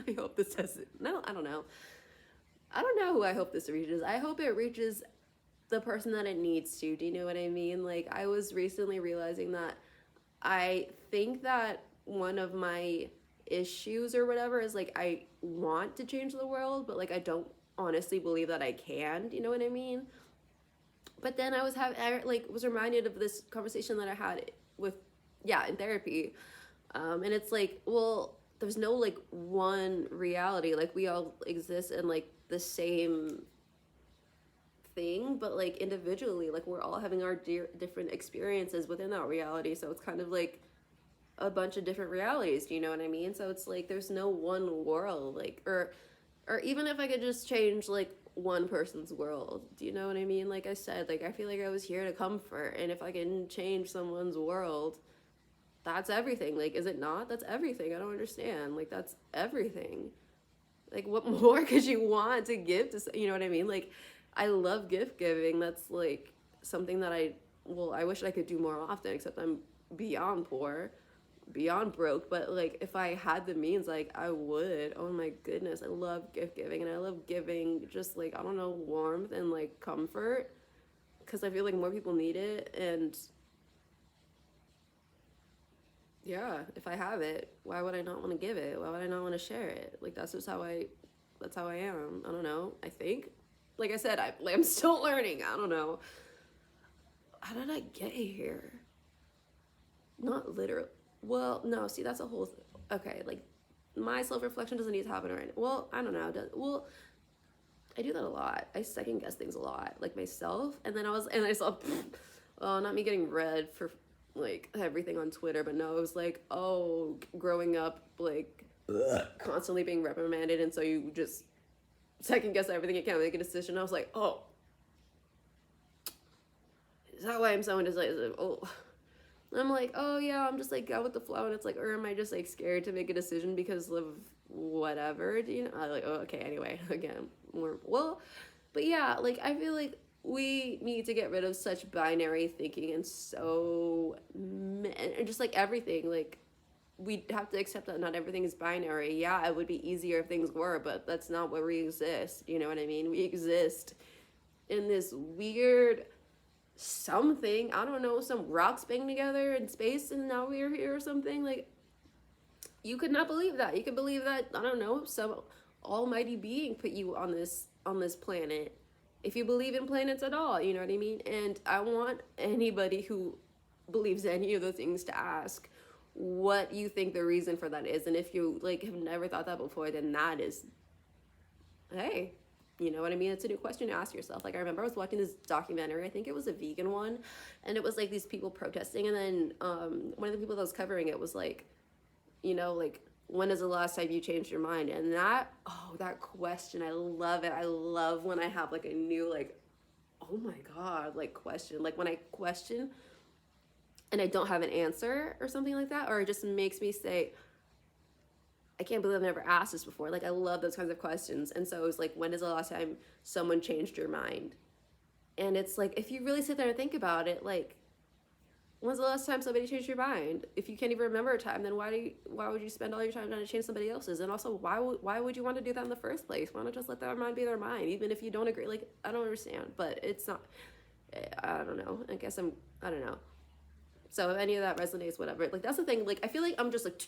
I hope this doesn't. No, I don't know. I don't know who I hope this reaches. I hope it reaches the person that it needs to. Do you know what I mean? Like, I was recently realizing that I think that one of my issues or whatever is like I want to change the world, but like I don't honestly believe that I can. Do you know what I mean? But then I like was reminded of this conversation that I had with, yeah, in therapy. And it's like, well, there's no like one reality. Like we all exist in like the same thing, but like individually, like we're all having our different experiences within that reality. So it's kind of like a bunch of different realities. Do you know what I mean? So it's like there's no one world, like, or even if I could just change like one person's world, do you know what I mean? Like I said, like I feel like I was here to comfort, and if I can change someone's world, that's everything. Like, is it not? That's everything. I don't understand. Like, that's everything. Like, what more could you want to give to, you know what I mean? Like, I love gift giving. That's like something that I wish I could do more often, except I'm beyond poor, beyond broke. But like, if I had the means, like, I would. Oh my goodness. I love gift giving, and I love giving just like, I don't know, warmth and like comfort, because I feel like more people need it. And yeah, if I have it, why would I not want to give it? Why would I not want to share it? Like, that's how I am. I don't know. I think, like I said, I'm still learning. I don't know. How did I get here? Not literally. Well, no, see, that's a whole okay, like my self-reflection doesn't need to happen right now. Well, I don't know. Well, I do that a lot. I second guess things a lot, like myself. And then I saw, oh, not me getting red for like everything on Twitter, but no, it was like, oh, growing up, like constantly being reprimanded. And so you just second guess everything, you can't make a decision. I was like, oh, is that why I'm so indecisive? Oh. I'm like, oh yeah, I'm just like go with the flow, and it's like, or am I just like scared to make a decision because of whatever? Do you know? I'm like, oh, okay. Anyway, again, but yeah, like I feel like we need to get rid of such binary thinking and and just like everything. Like we have to accept that not everything is binary. Yeah, it would be easier if things were, but that's not where we exist. You know what I mean? We exist in this weird something, I don't know, some rocks banging together in space and now we're here or something. Like, you could not believe that. You could believe that, I don't know, some almighty being put you on this planet, if you believe in planets at all, you know what I mean? And I want anybody who believes any of those things to ask what you think the reason for that is. And if you like have never thought that before, then that is, hey, you know what I mean? It's a new question to ask yourself. Like, I remember I was watching this documentary, I think it was a vegan one, and it was like these people protesting, and then one of the people that was covering it was like, you know, like, when is the last time you changed your mind? And that question, I love it. I love when I have like a new, like, oh my God, like question. Like when I question and I don't have an answer or something like that, or it just makes me say, I can't believe I've never asked this before. Like, I love those kinds of questions. And so it was like, when is the last time someone changed your mind? And it's like, if you really sit there and think about it, like, when's the last time somebody changed your mind? If you can't even remember a time, then why would you spend all your time trying to change somebody else's? And also, why would you want to do that in the first place? Why not just let their mind be their mind, even if you don't agree? Like, I don't understand, but it's not, I don't know. I don't know. So if any of that resonates, whatever. Like, that's the thing. Like, I feel like I'm just like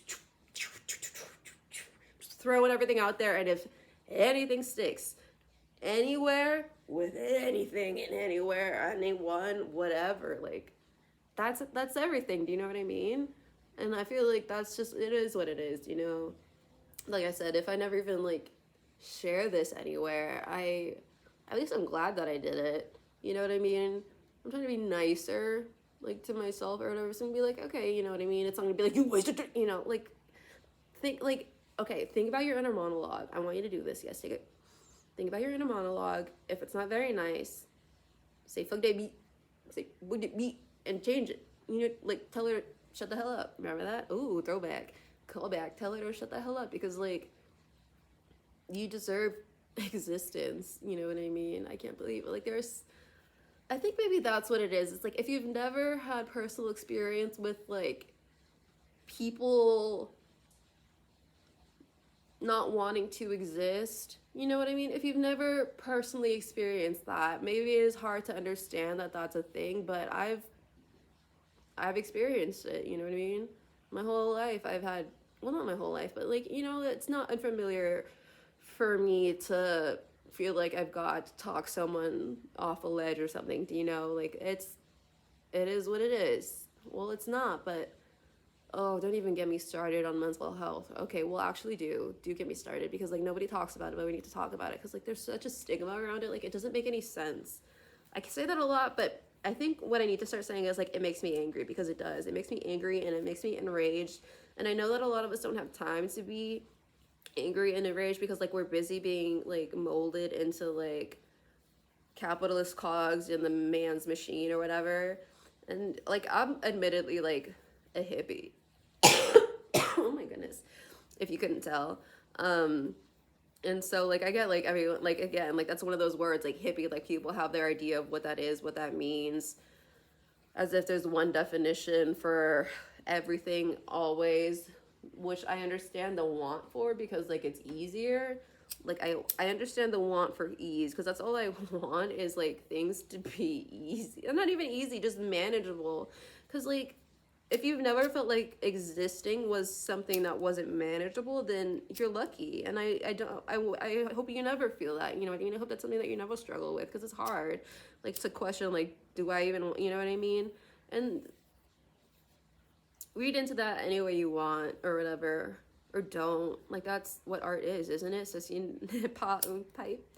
throwing everything out there, and if anything sticks anywhere with anything and anywhere, anyone, whatever, like that's everything. Do you know what I mean? And I feel like that's just, it is what it is, you know? Like I said, if I never even like share this anywhere, at least I'm glad that I did it. You know what I mean? I'm trying to be nicer, like, to myself or whatever. So I'm gonna be like, okay, you know what I mean? It's not gonna be like, you wasted, you know, like, think about your inner monologue. I want you to do this. Yes, take it. Think about your inner monologue. If it's not very nice, say fuck that beat. Say would it beat and change it. You know, like, tell her shut the hell up. Remember that? Ooh, throwback. Call back. Tell her to shut the hell up, because like, you deserve existence. You know what I mean? I can't believe it. Like, I think maybe that's what it is. It's like, if you've never had personal experience with like people not wanting to exist. You know what I mean? If you've never personally experienced that, maybe it is hard to understand that that's a thing, but I've experienced it, you know what I mean? My whole life I've had, well, not my whole life, but like, you know, it's not unfamiliar for me to feel like I've got to talk someone off a ledge or something, you know? Like it is what it is. Well, it's not, but oh, don't even get me started on mental health. Okay, well, actually, do get me started because like nobody talks about it, but we need to talk about it because like there's such a stigma around it. Like it doesn't make any sense. I can say that a lot, but I think what I need to start saying is like it makes me angry because it does. It makes me angry and it makes me enraged. And I know that a lot of us don't have time to be angry and enraged because like we're busy being like molded into like capitalist cogs in the man's machine or whatever. And like I'm admittedly like a hippie. Oh my goodness, if you couldn't tell. And so like I get like, I mean, like again, like that's one of those words like hippie, like people have their idea of what that is, what that means, as if there's one definition for everything always, which I understand the want for because like it's easier. Like I understand the want for ease because that's all I want is like things to be easy. I'm not even easy, just manageable. Because like if you've never felt like existing was something that wasn't manageable, then you're lucky. And I hope you never feel that, you know what I mean? I hope that's something that you never struggle with because it's hard, like to question, like, do I even, you know what I mean? And read into that any way you want or whatever, or don't. Like that's what art is, isn't it? Sissy pipe.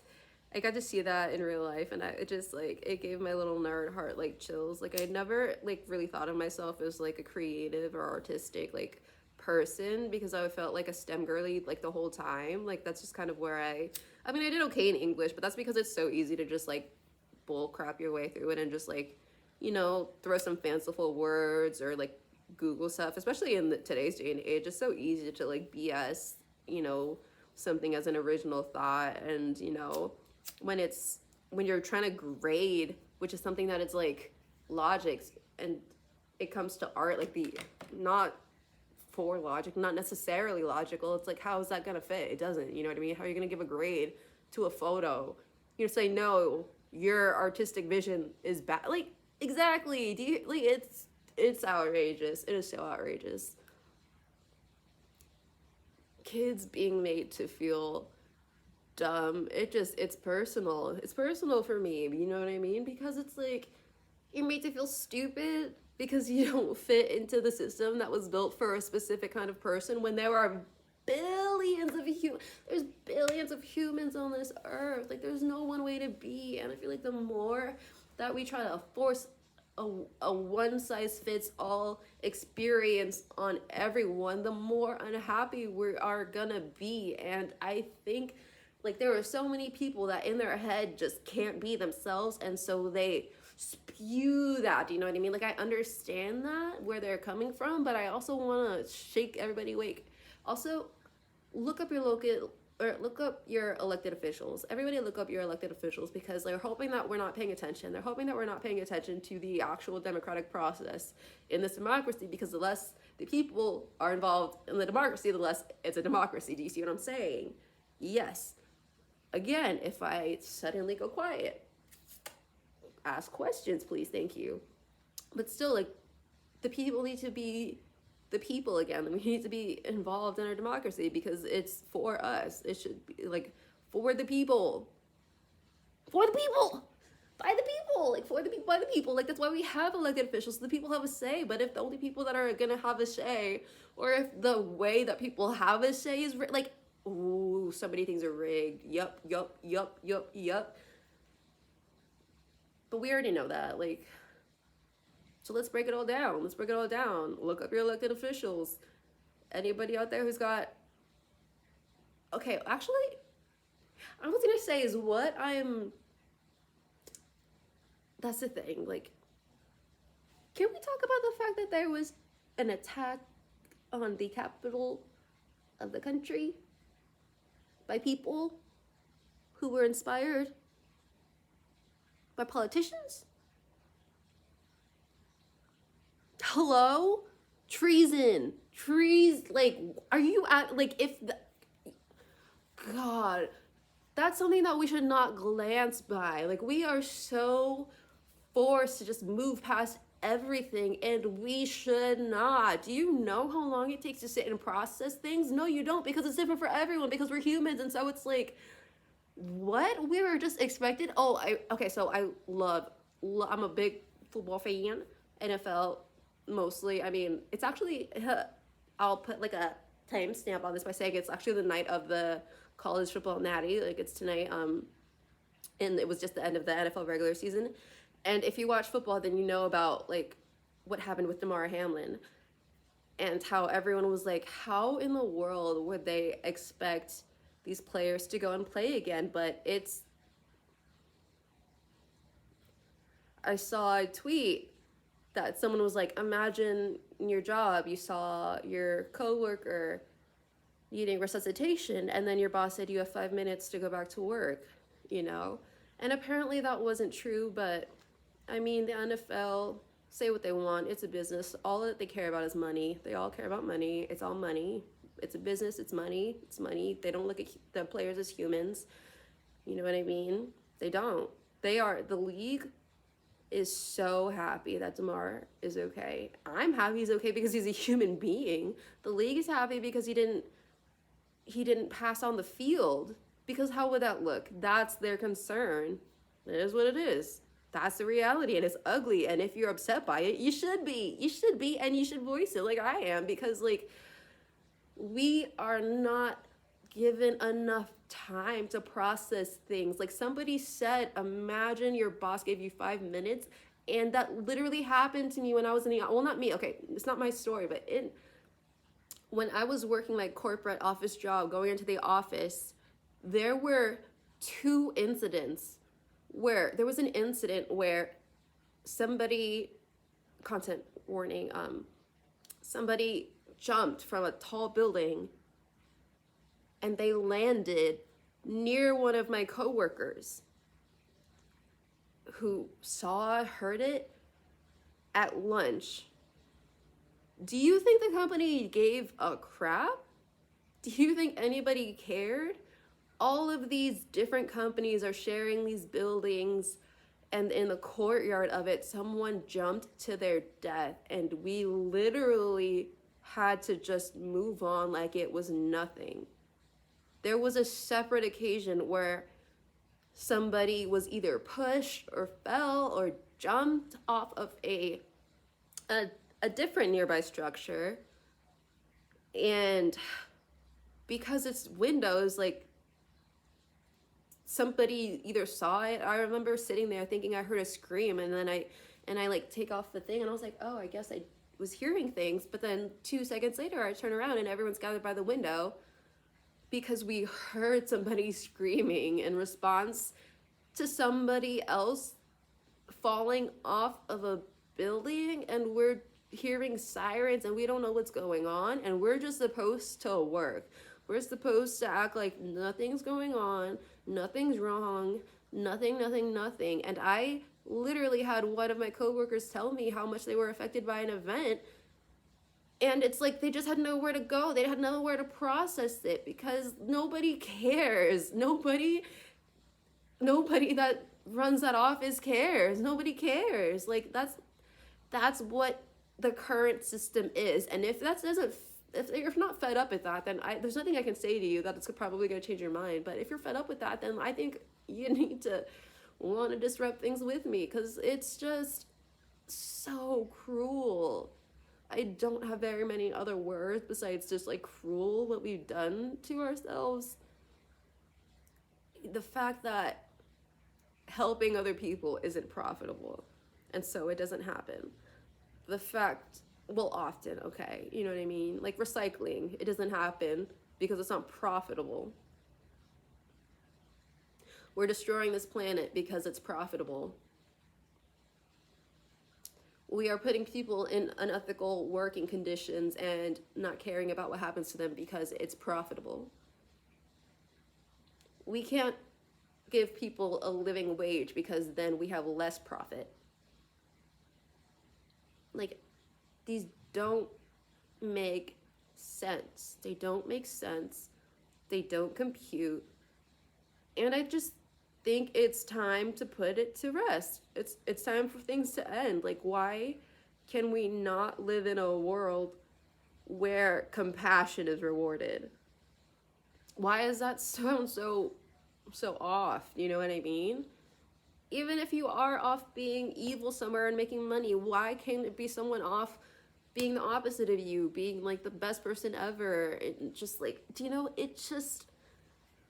I got to see that in real life, and it just like it gave my little nerd heart like chills. Like I'd never like really thought of myself as like a creative or artistic like person because I felt like a STEM girly like the whole time. Like that's just kind of where I mean I did okay in English, but that's because it's so easy to just like bull crap your way through it and just like, you know, throw some fanciful words or like Google stuff, especially in today's day and age. It's so easy to like BS, you know, something as an original thought. And you know, when you're trying to grade, which is something that it's like logics, and it comes to art, like the not for logic, not necessarily logical. It's like, how is that gonna fit? It doesn't, you know what I mean? How are you gonna give a grade to a photo? You say no, your artistic vision is bad. Like exactly. Do you like it's outrageous. It is so outrageous. Kids being made to feel dumb. It's personal. It's personal for me. You know what I mean? Because it's like you're made to feel stupid because you don't fit into the system that was built for a specific kind of person when there are there's billions of humans on this earth. Like there's no one way to be. And I feel like the more that we try to force a one size fits all experience on everyone, the more unhappy we are gonna be. And I think like there are so many people that in their head just can't be themselves, and so they spew that. Do you know what I mean? Like I understand that where they're coming from, but I also want to shake everybody awake. Also, look up your elected officials. Everybody look up your elected officials because they're hoping that we're not paying attention. They're hoping that we're not paying attention to the actual democratic process in this democracy, because the less the people are involved in the democracy, the less it's a democracy. Do you see what I'm saying? Yes. Again, if I suddenly go quiet, ask questions, please. Thank you. But still, like, the people need to be the people again. We need to be involved in our democracy because it's for us. It should be like for the people, by the people, like for the people, by the people. Like that's why we have elected officials. So the people have a say. But if the only people that are gonna have a say, or if the way that people have a say is like, ooh, so many things are rigged. Yup. But we already know that. Like, so let's break it all down. Look up your elected officials. Anybody out there who's got... Okay, actually, I was gonna say is what I'm... That's the thing. Like, can we talk about the fact that there was an attack on the capital of the country by people who were inspired by politicians? Hello? Treason. Like, are you at, like, if the, God, that's something that we should not glance by. Like, we are so forced to just move past everything, and we should not. Do you know how long it takes to sit and process things? No, you don't, because it's different for everyone, because we're humans. And so it's like, what? We were just expected. Oh, okay, so I'm a big football fan, NFL mostly. I mean, it's actually, I'll put like a timestamp on this by saying it's actually the night of the college football natty. Like, it's tonight. And it was just the end of the NFL regular season. And if you watch football, then you know about like what happened with Damar Hamlin, and how everyone was like, how in the world would they expect these players to go and play again? But I saw a tweet that someone was like, imagine your job, you saw your coworker needing resuscitation, and then your boss said you have 5 minutes to go back to work, you know? And apparently that wasn't true, but I mean, the NFL, say what they want, it's a business. All that they care about is money. They all care about money. It's all money. It's a business, it's money. It's money. They don't look at the players as humans. You know what I mean? They don't. The league is so happy that Damar is okay. I'm happy he's okay because he's a human being. The league is happy because he didn't pass on the field, because how would that look? That's their concern. It is what it is. That's the reality, and it's ugly. And if you're upset by it, you should be, and you should voice it like I am, because like, we are not given enough time to process things. Like somebody said, imagine your boss gave you 5 minutes, and that literally happened to me when I was in the, well, not me, okay, it's not my story, but when I was working like corporate office job, going into the office, there were two incidents where there was an incident where somebody, content warning, somebody jumped from a tall building and they landed near one of my coworkers who heard it at lunch. Do you think the company gave a crap? Do you think anybody cared? All of these different companies are sharing these buildings, and in the courtyard of it, someone jumped to their death, and we literally had to just move on like it was nothing. There was a separate occasion where somebody was either pushed or fell or jumped off of a different nearby structure, and because it's windows, like, somebody either saw it. I remember sitting there thinking I heard a scream, and then I like take off the thing, and I was like, oh, I guess I was hearing things. But then 2 seconds later, I turn around and everyone's gathered by the window because we heard somebody screaming in response to somebody else falling off of a building, and we're hearing sirens and we don't know what's going on, and we're just supposed to work. We're supposed to act like nothing's going on, nothing's wrong, nothing. And I literally had one of my coworkers tell me how much they were affected by an event, and it's like they just had nowhere to go. They had nowhere to process it because nobody cares. Nobody that runs that office cares. Nobody cares. Like, that's what the current system is. And if you're not fed up with that, then there's nothing I can say to you that it's probably going to change your mind. But if you're fed up with that, then I think you need to want to disrupt things with me, because it's just so cruel. I don't have very many other words besides just like cruel, what we've done to ourselves. The fact that helping other people isn't profitable, and so it doesn't happen. The fact, well, often, okay, you know what I mean? Like recycling, it doesn't happen because it's not profitable. We're destroying this planet because it's profitable. We are putting people in unethical working conditions and not caring about what happens to them because it's profitable. We can't give people a living wage because then we have less profit. Like, these don't make sense. They don't make sense. They don't compute. And I just think it's time to put it to rest. It's time for things to end. Like, why can we not live in a world where compassion is rewarded? Why does that sound so off? You know what I mean? Even if you are off being evil somewhere and making money, why can't it be someone off being the opposite of you, being like the best person ever? And just like, do you know, it just,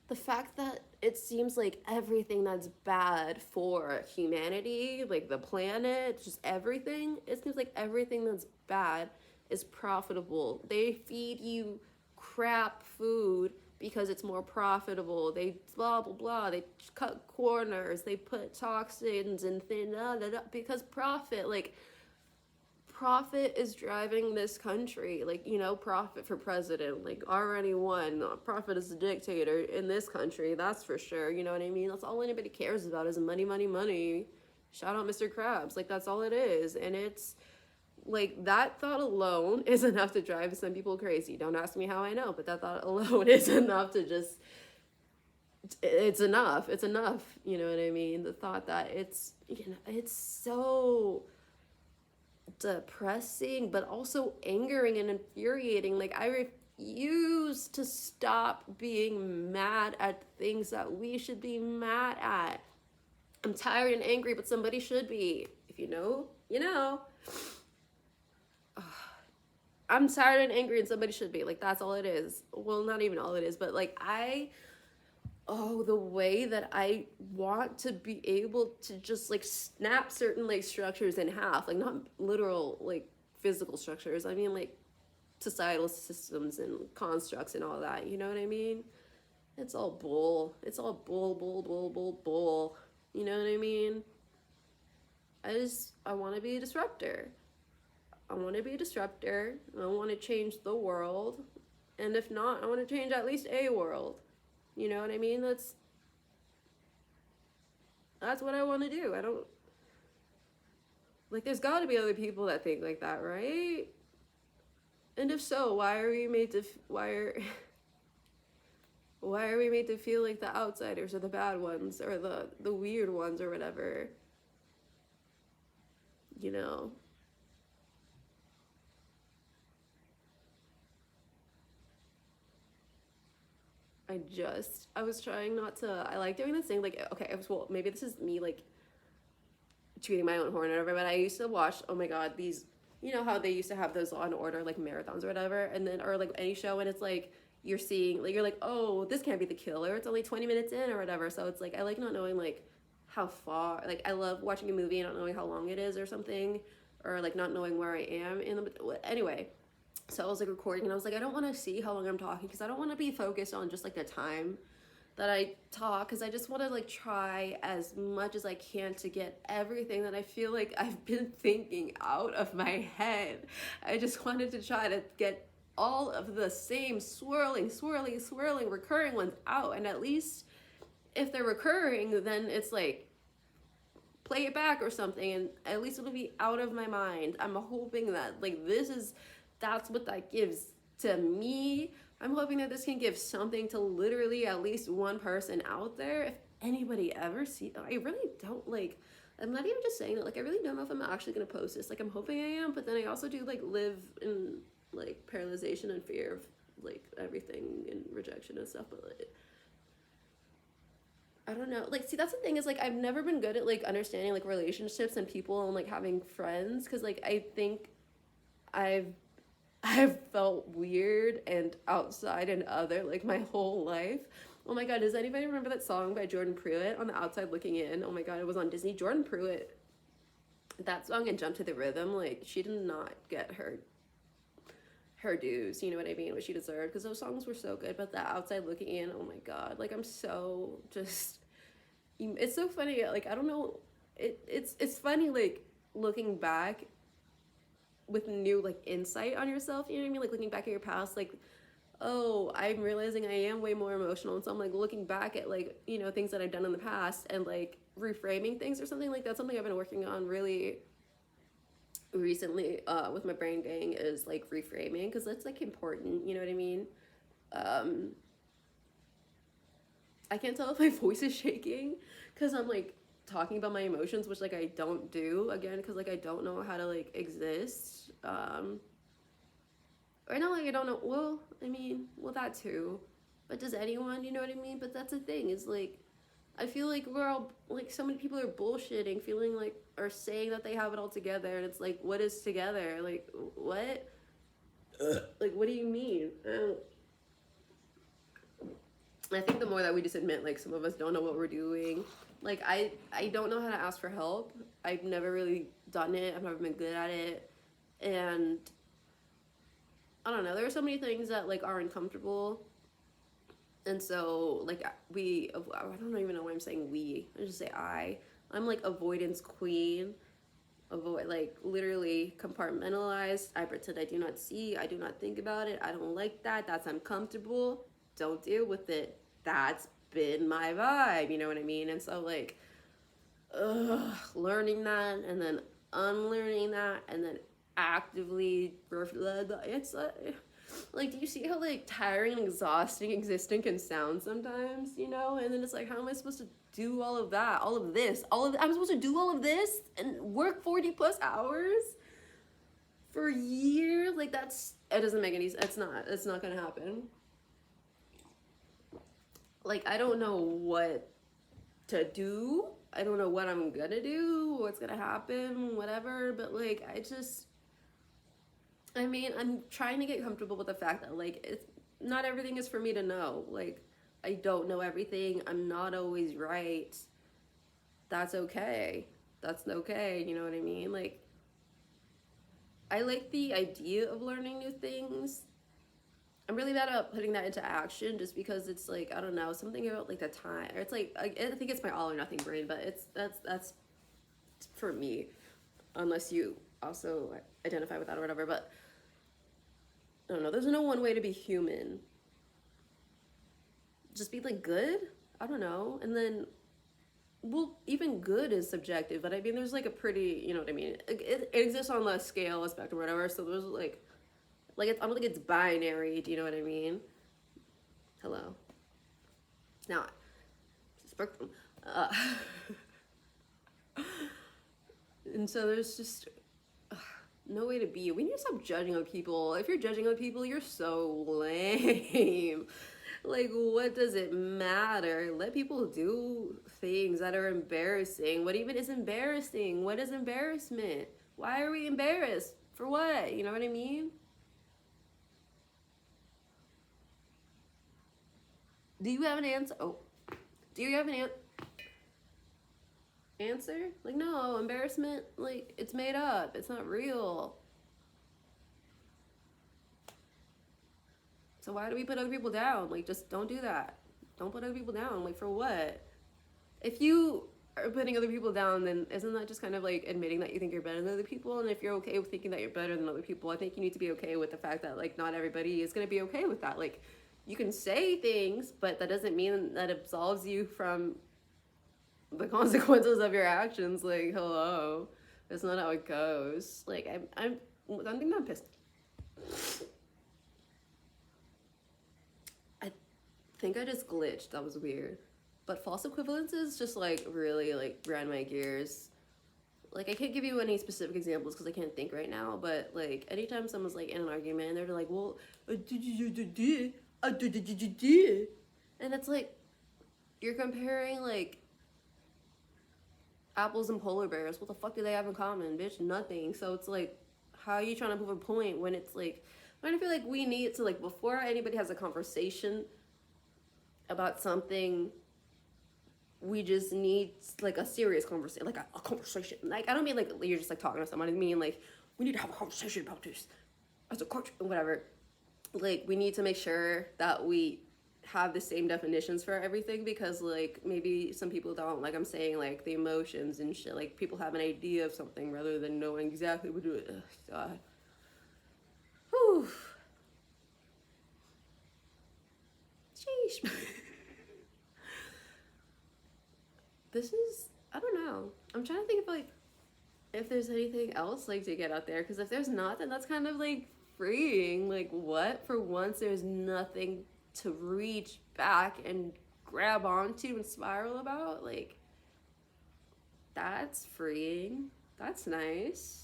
the fact that it seems like everything that's bad for humanity, like the planet, just everything, it seems like everything that's bad is profitable. They feed you crap food because it's more profitable. They blah blah blah. They cut corners. They put toxins and things because profit. Like, profit is driving this country. Like, you know, profit for president, like, already won. Profit is the dictator in this country, that's for sure. You know what I mean? That's all anybody cares about is money, money, money. Shout out Mr. Krabs. Like, that's all it is. And it's like, that thought alone is enough to drive some people crazy. Don't ask me how I know, but that thought alone is enough to just, it's enough. It's enough. You know what I mean? The thought that it's, you know, it's so depressing, but also angering and infuriating. Like, I refuse to stop being mad at things that we should be mad at. I'm tired and angry, but somebody should be. If you know, you know. I'm tired and angry, and somebody should be. Like, that's all it is. Well, not even all it is, but like, the way that I want to be able to just like snap certain like structures in half, like not literal like physical structures. I mean, like, societal systems and constructs and all that. You know what I mean? It's all bull. It's all bull. You know what I mean? I want to be a disruptor. I want to be a disruptor. I want to change the world. And if not, I want to change at least a world. You know what I mean? That's what I want to do. I don't, like, there's got to be other people that think like that, right? And if so, why are we made to why are we made to feel like the outsiders or the bad ones or the weird ones or whatever? You know. I was trying not to, I like doing this thing, like, okay, well, maybe this is me, like, tweeting my own horn or whatever, but I used to watch, oh my god, these, you know how they used to have those Law and Order, like, marathons or whatever, and then, or, like, any show, and it's, like, you're seeing, like, you're like, oh, this can't be the killer, it's only 20 minutes in or whatever, so it's, like, I like not knowing, like, how far, like, I love watching a movie and not knowing how long it is or something, or, like, not knowing where I am in the, anyway. So I was like recording and I was like, I don't want to see how long I'm talking because I don't want to be focused on just like the time that I talk, because I just want to like try as much as I can to get everything that I feel like I've been thinking out of my head. I just wanted to try to get all of the same swirling recurring ones out, and at least if they're recurring, then it's like play it back or something, and at least it'll be out of my mind. I'm hoping that like that's what that gives to me. I'm hoping that this can give something to literally at least one person out there. If anybody ever see, I really don't like, I'm not even just saying that, like, I really don't know if I'm actually gonna post this. Like, I'm hoping I am, but then I also do like live in like paralyzation and fear of like everything and rejection and stuff, but like, I don't know. Like, see, that's the thing is like I've never been good at like understanding like relationships and people and like having friends, because like I think I've felt weird and outside and other like my whole life. Oh my god, does anybody remember that song by Jordan Pruitt, On the Outside Looking In? Oh my god, it was on Disney. Jordan Pruitt, that song and Jump to the Rhythm, like, she did not get her dues, you know what I mean, what she deserved, because those songs were so good. But that Outside Looking In, oh my god, like, I'm so just, it's so funny, like, I don't know, it's funny, like, looking back with new like insight on yourself, you know what I mean, like looking back at your past, like, oh, I'm realizing I am way more emotional, and so I'm like looking back at like, you know, things that I've done in the past and like reframing things or something like that. Something I've been working on really recently with my brain gang is like reframing, because that's like important, you know what I mean. I can't tell if my voice is shaking because I'm like talking about my emotions, which like I don't do again because like I don't know how to like exist. Right now, like I don't know. Well, I mean, well that too, but does anyone? You know what I mean? But that's the thing is like, I feel like we're all like so many people are bullshitting, feeling like or saying that they have it all together, and it's like, what is together? Like what? Like what do you mean? I think the more that we just admit like some of us don't know what we're doing. Like I don't know how to ask for help. I've never really done it. I've never been good at it. And I don't know, there are so many things that like are uncomfortable. And so like I don't even know why I'm saying we. I just say I. I'm like avoidance queen. Avoid like literally compartmentalized. I pretend I do not see. I do not think about it. I don't like that. That's uncomfortable. Don't deal with it. That's been my vibe. You know what I mean? And so like, learning that and then unlearning that and then actively it's like, do you see how like tiring and exhausting existing can sound sometimes, you know? And then it's like, how am I supposed to do all of that, all of this, I'm supposed to do all of this and work 40 plus hours for a year? Like it doesn't make any sense. It's not gonna happen. Like I don't know what to do. I don't know what I'm gonna do, what's gonna happen, whatever, but like I mean, I'm trying to get comfortable with the fact that like it's not everything is for me to know. Like I don't know everything. I'm not always right. That's okay. That's okay, you know what I mean? Like I like the idea of learning new things. I'm really bad at putting that into action just because it's like, I don't know, something about like the time, or it's like I think it's my all or nothing brain, but that's for me, unless you also identify with that or whatever. But I don't know, there's no one way to be human. Just be like good, I don't know. And then, well, even good is subjective, but I mean there's like a pretty, you know what I mean, it exists on the scale, a spectrum, whatever. So there's like I don't think it's binary. Do you know what I mean? Hello. It's not. It's a spectrum. And so there's just no way to be. We need to stop judging other people. If you're judging other people, you're so lame. Like, what does it matter? Let people do things that are embarrassing. What even is embarrassing? What is embarrassment? Why are we embarrassed? For what? You know what I mean? Do you have an answer? Oh, do you have an answer? Like, no, embarrassment, like, it's made up. It's not real. So why do we put other people down? Like, just don't do that. Don't put other people down. Like, for what? If you are putting other people down, then isn't that just kind of like admitting that you think you're better than other people? And if you're okay with thinking that you're better than other people, I think you need to be okay with the fact that, like, not everybody is going to be okay with that. Like, you can say things, but that doesn't mean that absolves you from the consequences of your actions. Like, hello, that's not how it goes. Like, I'm thinking I'm pissed. I think I just glitched. That was weird. But false equivalences just like really like grind my gears. Like I can't give you any specific examples because I can't think right now. But like anytime someone's like in an argument, they're like, "Well, and it's like you're comparing like apples and polar bears. What the fuck do they have in common, bitch? Nothing. So it's like, how are you trying to prove a point when it's like, I feel like we need to like before anybody has a conversation about something, we just need like a serious conversation, like a conversation. Like I don't mean like you're just like talking to someone. I mean like we need to have a conversation about this as a coach, whatever. Like we need to make sure that we have the same definitions for everything because like maybe some people don't. Like I'm saying like the emotions and shit. Like people have an idea of something rather than knowing exactly what to do. Ugh, God. Whew. Sheesh. This is, I don't know. I'm trying to think of like if there's anything else like to get out there because if there's not, then that's kind of like freeing. Like what? For once, there's nothing to reach back and grab onto and spiral about. Like, that's freeing. That's nice.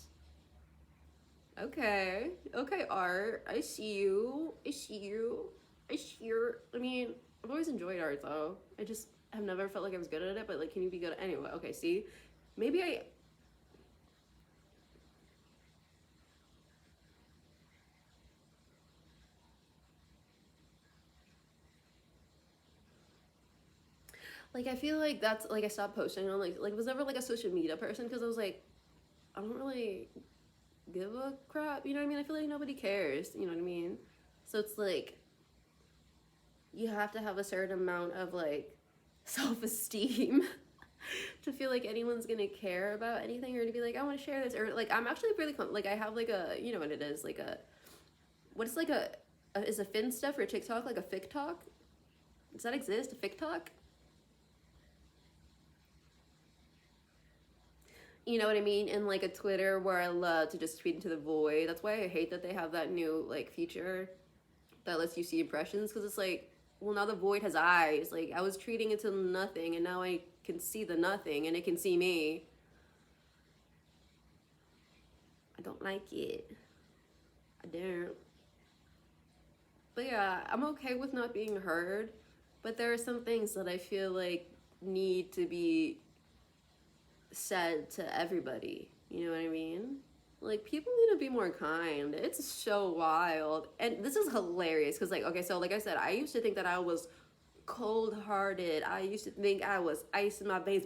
Okay. Okay, art. I see you. I see you. I see your. I mean, I've always enjoyed art though. I just have never felt like I was good at it, but like, can you be good at anyway? Okay, see? Maybe I. Like, I feel like that's like I stopped posting on like was never like a social media person because I was like, I don't really give a crap, you know what I mean? I feel like nobody cares, you know what I mean? So it's like you have to have a certain amount of like self-esteem to feel like anyone's gonna care about anything or to be like, I want to share this, or like I'm actually really like I have like a, you know what it is, like a, what is like a is a fin stuff or TikTok, like a fic talk? Does that exist? A fic talk? You know what I mean? And like a Twitter where I love to just tweet into the void. That's why I hate that they have that new like feature that lets you see impressions, because it's like, well, now the void has eyes. Like, I was treating it to nothing and now I can see the nothing and it can see me. I don't like it. I don't. But yeah, I'm okay with not being heard, but there are some things that I feel like need to be said to everybody. You know what I mean? Like, people need to be more kind. It's so wild. And this is hilarious because, like, okay, so like I said, I used to think that I was cold hearted. I used to think I was ice in my veins,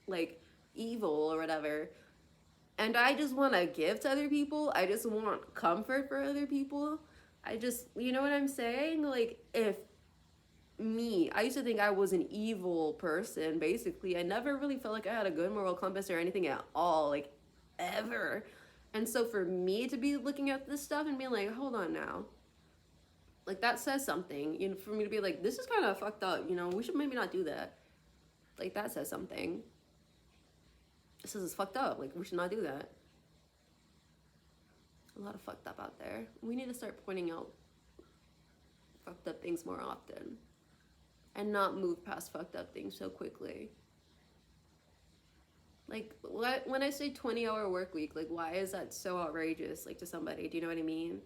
like evil or whatever. And I just want to give to other people. I just want comfort for other people. I just, you know what I'm saying? Like, if me, I used to think I was an evil person, basically. I never really felt like I had a good moral compass or anything at all, like, ever. And so for me to be looking at this stuff and being like, hold on now, like, that says something. You know, for me to be like, this is kind of fucked up, you know, we should maybe not do that. Like, that says something. It says it's fucked up. Like, we should not do that. A lot of fucked up out there. We need to start pointing out fucked up things more often and not move past fucked up things so quickly. Like, when I say 20-hour work week, like, why is that so outrageous, like, to somebody? Do you know what I mean?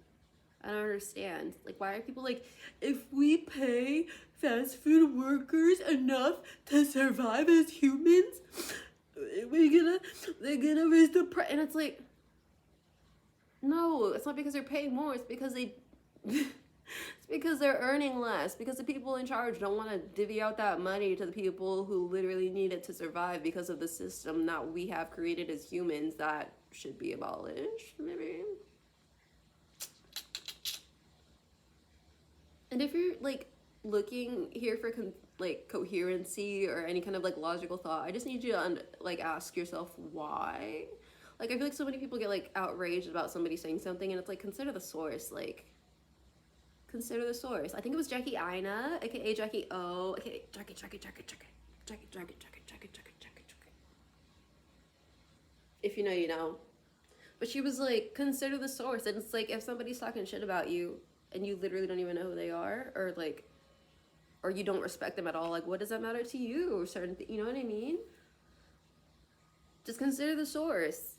I don't understand. Like, why are people like, if we pay fast food workers enough to survive as humans, they're gonna raise the price. And it's like, no, it's not because they're paying more. It's because it's because they're earning less. Because the people in charge don't want to divvy out that money to the people who literally need it to survive because of the system that we have created as humans that should be abolished, maybe. And if you're like looking here for like coherency or any kind of like logical thought, I just need you to like ask yourself why. Like, I feel like so many people get like outraged about somebody saying something, and it's like, consider the source. Like, consider the source. I think it was Jackie Aina, aka Jackie O, aka Jackie. If you know, you know. But she was like, consider the source. And it's like, if somebody's talking shit about you and you literally don't even know who they are, or like, or you don't respect them at all, like, what does that matter to you? Or certain, you know what I mean? Just consider the source.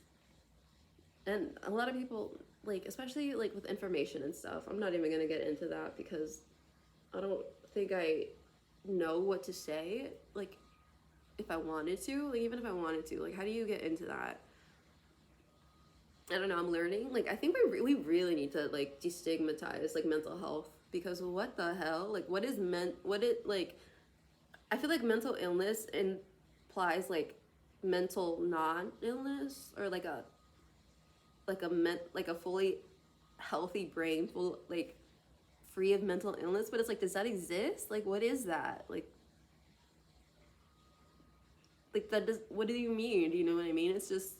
And a lot of people, like, especially like with information and stuff, I'm not even gonna get into that because I don't think I know what to say. Like, if I wanted to, like, even if I wanted to, like, how do you get into that? I don't know, I'm learning. Like, I think we really need to like destigmatize like mental health, because what the hell? Like, what is like, I feel like mental illness implies like mental non-illness, or like a fully healthy brain full, like, free of mental illness. But it's like, does that exist? Like, what is that? Like that does, what do you mean? Do you know what I mean? It's just,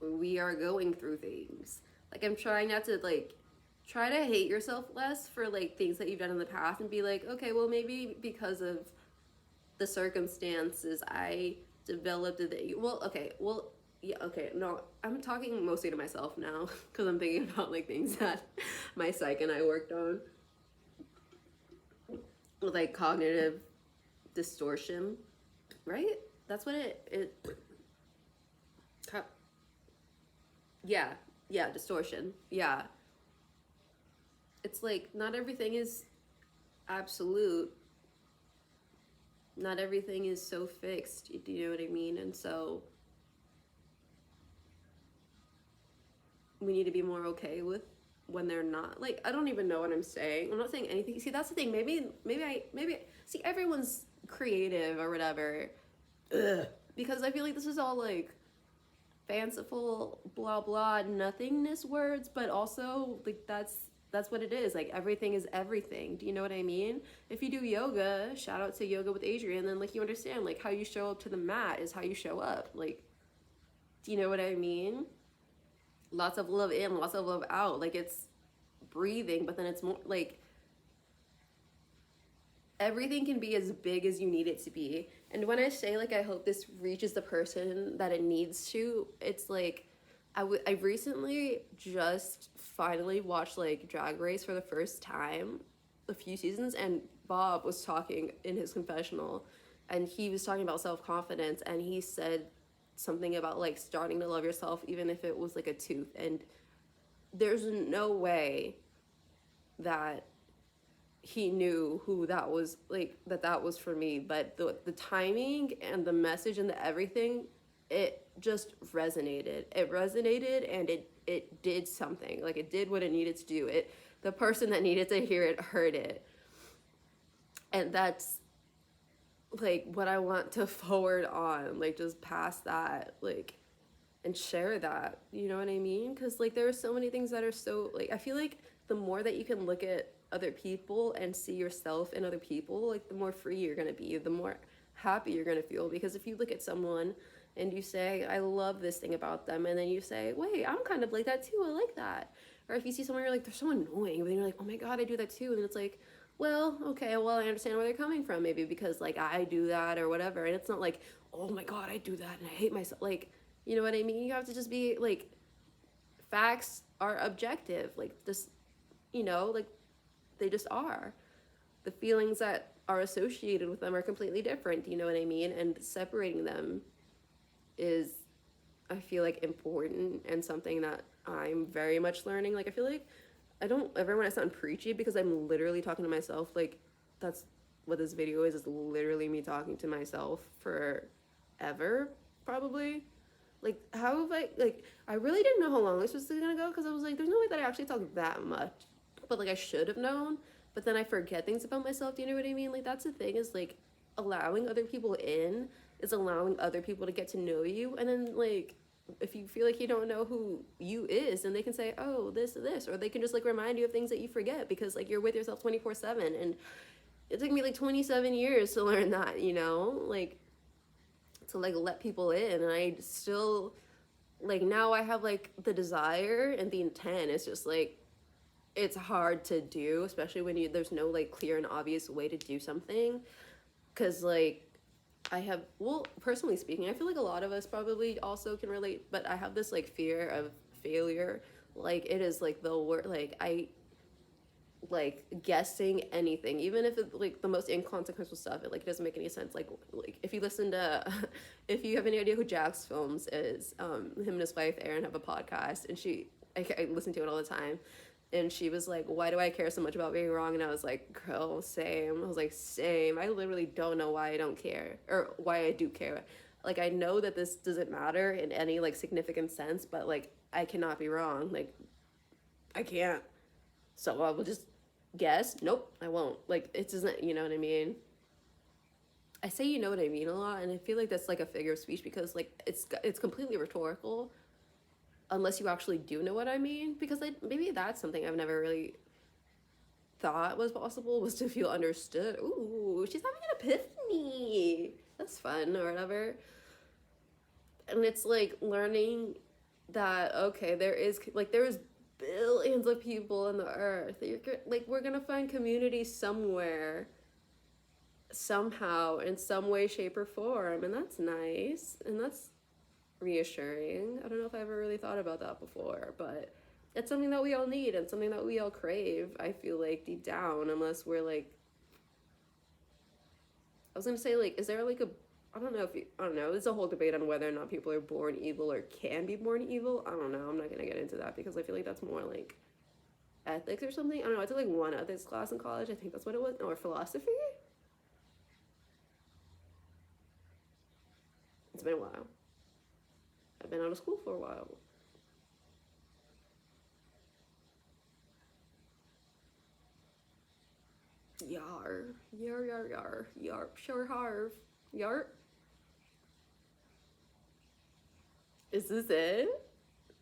we are going through things. Like, I'm trying not to like try to hate yourself less for like things that you've done in the past, and be like, okay, well, maybe because of the circumstances I developed yeah, okay, no, I'm talking mostly to myself now because I'm thinking about like things that my psych and I worked on. like cognitive distortion, right? That's what yeah, yeah, distortion. Yeah. It's like not everything is absolute. Not everything is so fixed. Do you know what I mean? And so we need to be more okay with when they're not. Like, I don't even know what I'm saying. I'm not saying anything. See, that's the thing. Maybe see, everyone's creative or whatever. Ugh. Because I feel like this is all like fanciful blah blah nothingness words, but also like that's what it is. Like everything is everything. Do you know what I mean? If you do yoga, shout out to Yoga with Adriene, then like you understand like how you show up to the mat is how you show up. Like, do you know what I mean? Lots of love in, lots of love out. Like it's breathing, but then it's more like everything can be as big as you need it to be. And when I say like I hope this reaches the person that it needs to, it's like I recently just finally watched like Drag Race for the first time, a few seasons, and Bob was talking in his confessional, and he was talking about self-confidence, and he said something about like starting to love yourself even if it was like a tooth. And there's no way that he knew who that was, like that was for me, but the timing and the message and the everything, it just resonated. It resonated, and it did something. Like it did what it needed to do. It the person that needed to hear it heard it. And that's like what I want to forward on, like just pass that, like, and share that, you know what I mean? Because like there are so many things that are so like I feel like the more that you can look at other people and see yourself in other people, like the more free you're gonna be, the more happy you're gonna feel. Because if you look at someone and you say, I love this thing about them, and then you say, wait, I'm kind of like that too, I like that. Or if you see someone, you're like, they're so annoying, but then you're like, oh my god, I do that too. And it's like, well, okay, well, I understand where they're coming from, maybe because like I do that or whatever. And it's not like, oh my god, I do that and I hate myself. Like, you know what I mean? You have to just be like, facts are objective. Like this, you know, like they just are. The feelings that are associated with them are completely different. Do you know what I mean? And separating them is, I feel like, important, and something that I'm very much learning. Like I feel like I don't ever want to sound preachy because I'm literally talking to myself. Like that's what this video is literally me talking to myself forever, probably. Like how have I really didn't know how long this was gonna go, because I was like, there's no way that I actually talk that much, but like I should have known. But then I forget things about myself. Do you know what I mean? Like that's the thing, is like allowing other people in is allowing other people to get to know you. And then like if you feel like you don't know who you is, then they can say, oh, this, or they can just like remind you of things that you forget, because like you're with yourself 24/7. And it took me like 27 years to learn that, you know, like to like let people in. And I still like, now I have like the desire and the intent. It's just like it's hard to do, especially when there's no like clear and obvious way to do something. Because like I have, well, personally speaking, I feel like a lot of us probably also can relate, but I have this like fear of failure. Like it is like the word, like I like guessing anything, even if it's like the most inconsequential stuff, it doesn't make any sense. Like if you listen to if you have any idea who Jax Films is, him and his wife Erin have a podcast, and I listen to it all the time. And she was like, why do I care so much about being wrong? And I was like, girl, same. I was like, same. I literally don't know why I don't care, or why I do care. Like I know that this doesn't matter in any like significant sense, but like I cannot be wrong. Like I can't. So I will just guess. Nope, I won't. Like it doesn't, you know what I mean? I say you know what I mean a lot, and I feel like that's like a figure of speech, because like it's completely rhetorical unless you actually do know what I mean. Because maybe that's something I've never really thought was possible, was to feel understood. Ooh, she's having an epiphany. That's fun, or whatever. And it's like learning that, okay, there's billions of people on the earth. We're gonna find community somewhere, somehow, in some way, shape, or form. And that's nice, and that's reassuring. I don't know if I ever really thought about that before, but it's something that we all need, and something that we all crave, I feel like, deep down, unless we're like I was gonna say, like, is there like a, I don't know if you, I don't know. There's a whole debate on whether or not people are born evil or can be born evil. I don't know. I'm not gonna get into that because I feel like that's more like ethics or something. I don't know. I took like one ethics class in college. I think that's what it was, or philosophy. It's been a while. I've been out of school for a while. Yar, yar, yar, yar, yarp, sure harv, yarp. Is this it?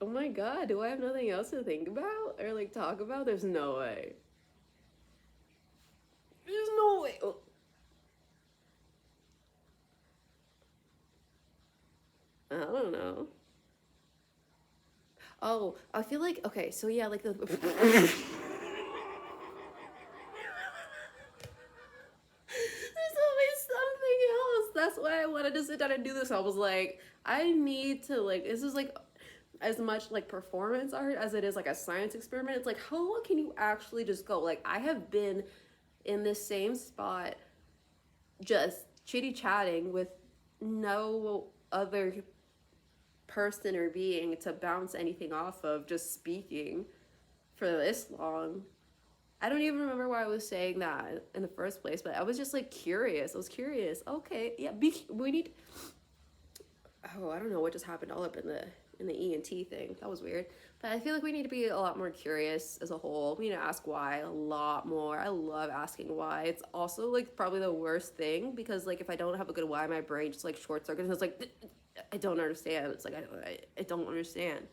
Oh my god, do I have nothing else to think about or like talk about? There's no way. There's no way. Oh. I don't know. Oh, I feel like okay, so yeah, like the there's always something else. That's why I wanted to sit down and do this. I was like, I need to like this is like as much like performance art as it is like a science experiment. It's like how long can you actually just go? Like I have been in this same spot just chitty chatting with no other person or being to bounce anything off of, just speaking for this long. I don't even remember why I was saying that in the first place, but I was just like curious. I was curious. Okay, yeah, we need. Oh, I don't know what just happened all up in the ENT thing. That was weird. But I feel like we need to be a lot more curious as a whole. We need to ask why a lot more. I love asking why. It's also like probably the worst thing because like if I don't have a good why, my brain just like short circuits. It's like I don't understand. It's like I don't understand.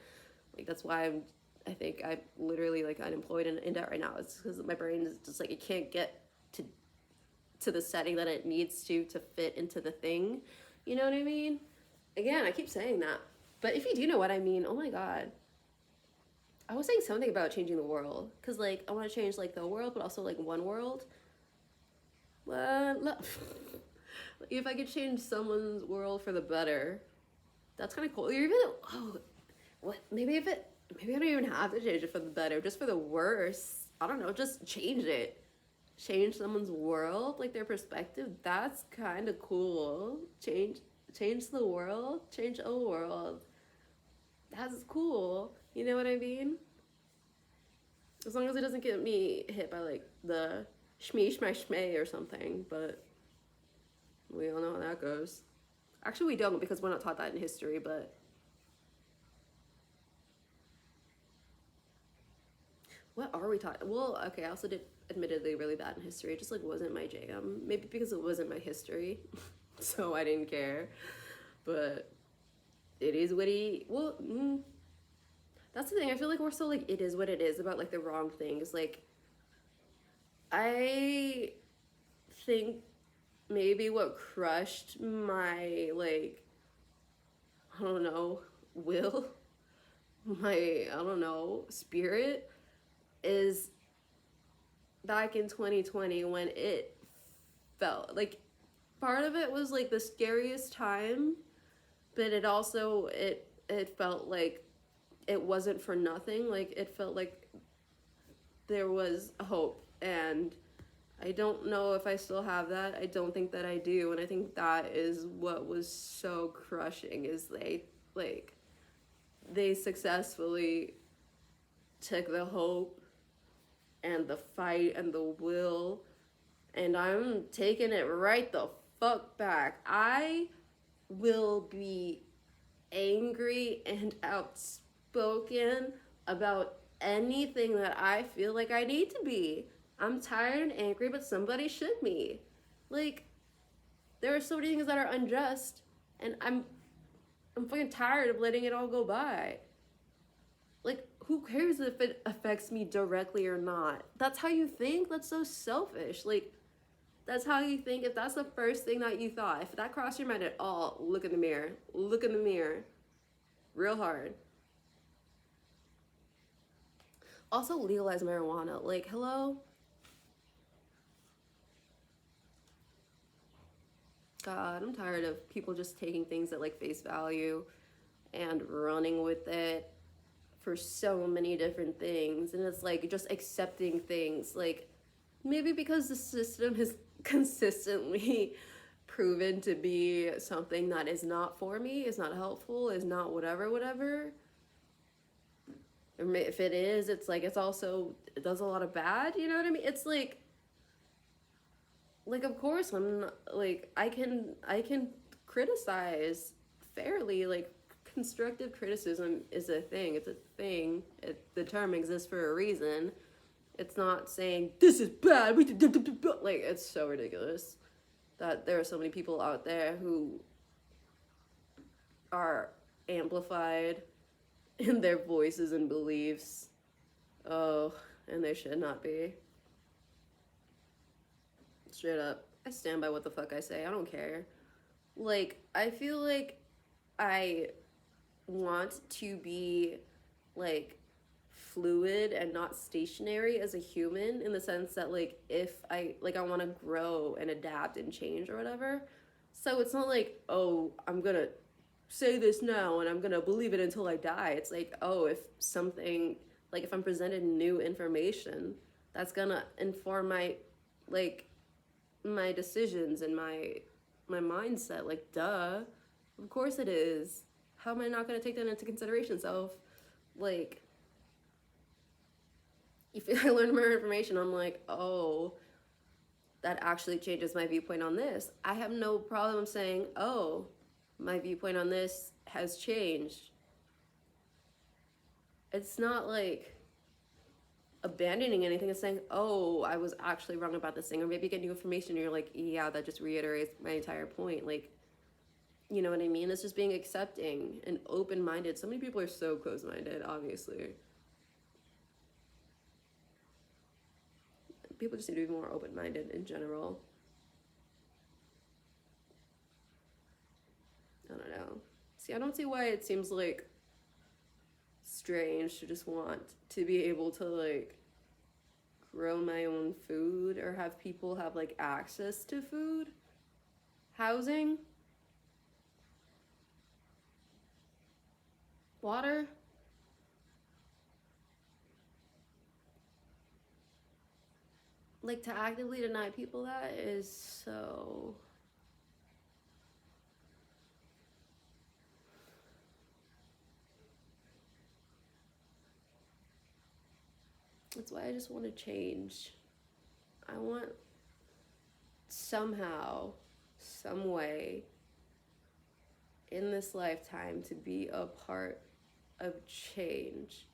Like that's why I think I'm literally like unemployed and in debt right now. It's because my brain is just like it can't get to the setting that it needs to fit into the thing. You know what I mean? Again, I keep saying that. But if you do know what I mean, oh my god. I was saying something about changing the world. Because, like, I want to change, like, the world, but also, like, one world. If I could change someone's world for the better, that's kind of cool. You're even, oh, what? Maybe I don't even have to change it for the better, just for the worse. I don't know, just change it. Change someone's world, like, their perspective. That's kind of cool. Change the world, change a world. That's cool. You know what I mean? As long as it doesn't get me hit by like the shmee shmay shmay or something, but we all know how that goes. Actually, we don't because we're not taught that in history, but what are we taught? Well, okay, I also did admittedly really bad in history. It just like wasn't my jam. Maybe because it wasn't my history, so I didn't care. But it is what that's the thing. I feel like we're so like it is what it is about like the wrong things. Like I think maybe what crushed my like I don't know will, my I don't know spirit is back in 2020 when it felt like part of it was like the scariest time, but it felt like it wasn't for nothing. Like it felt like there was hope, and I don't know if I still have that. I don't think that I do, and I think that is what was so crushing is they successfully took the hope and the fight and the will, and I'm taking it right the fuck back. I will be angry and outspoken about anything that I feel like I need to be. I'm tired and angry, but somebody should be. Like, there are so many things that are unjust, and I'm fucking tired of letting it all go by. Like, who cares if it affects me directly or not? That's how you think? That's so selfish. Like, that's how you think. If that's the first thing that you thought, if that crossed your mind at all, look in the mirror. Look in the mirror. Real hard. Also, legalize marijuana. Like, hello? God, I'm tired of people just taking things at like face value and running with it for so many different things. And it's like just accepting things. Like, maybe because the system has consistently proven to be something that is not for me, is not helpful, is not whatever, whatever. If it is, it's like it's also, it does a lot of bad, you know what I mean? It's like of course I'm not, like I can criticize fairly, like constructive criticism is a thing. It's a thing. The term exists for a reason. It's not saying this is bad. Like it's so ridiculous that there are so many people out there who are amplified in their voices and beliefs. Oh, and they should not be. Straight up. I stand by what the fuck I say. I don't care. Like, I feel like I want to be, like, fluid and not stationary as a human, in the sense that, like, if I, like, I want to grow and adapt and change or whatever. So it's not like, oh, I'm gonna say this now and I'm gonna believe it until I die. It's like, oh, if something, like, if I'm presented new information, that's gonna inform my, like, my decisions and my mindset. Like, duh, of course it is. How am I not going to take that into consideration? So like, if I learn more information, I'm like, oh, that actually changes my viewpoint on this. I have no problem saying, oh, my viewpoint on this has changed. It's not like abandoning anything. It's saying, oh, I was actually wrong about this thing. Or maybe you get new information and you're like, yeah, that just reiterates my entire point. Like, you know what I mean? It's just being accepting and open-minded. So many people are so close-minded, obviously. People just need to be more open-minded in general. I don't know. See, I don't see why it seems like strange to just want to be able to, like, grow my own food or have people have, like, access to food, housing, water. Like, to actively deny people that is so. That's why I just want to change. I want somehow, some way in this lifetime to be a part of change.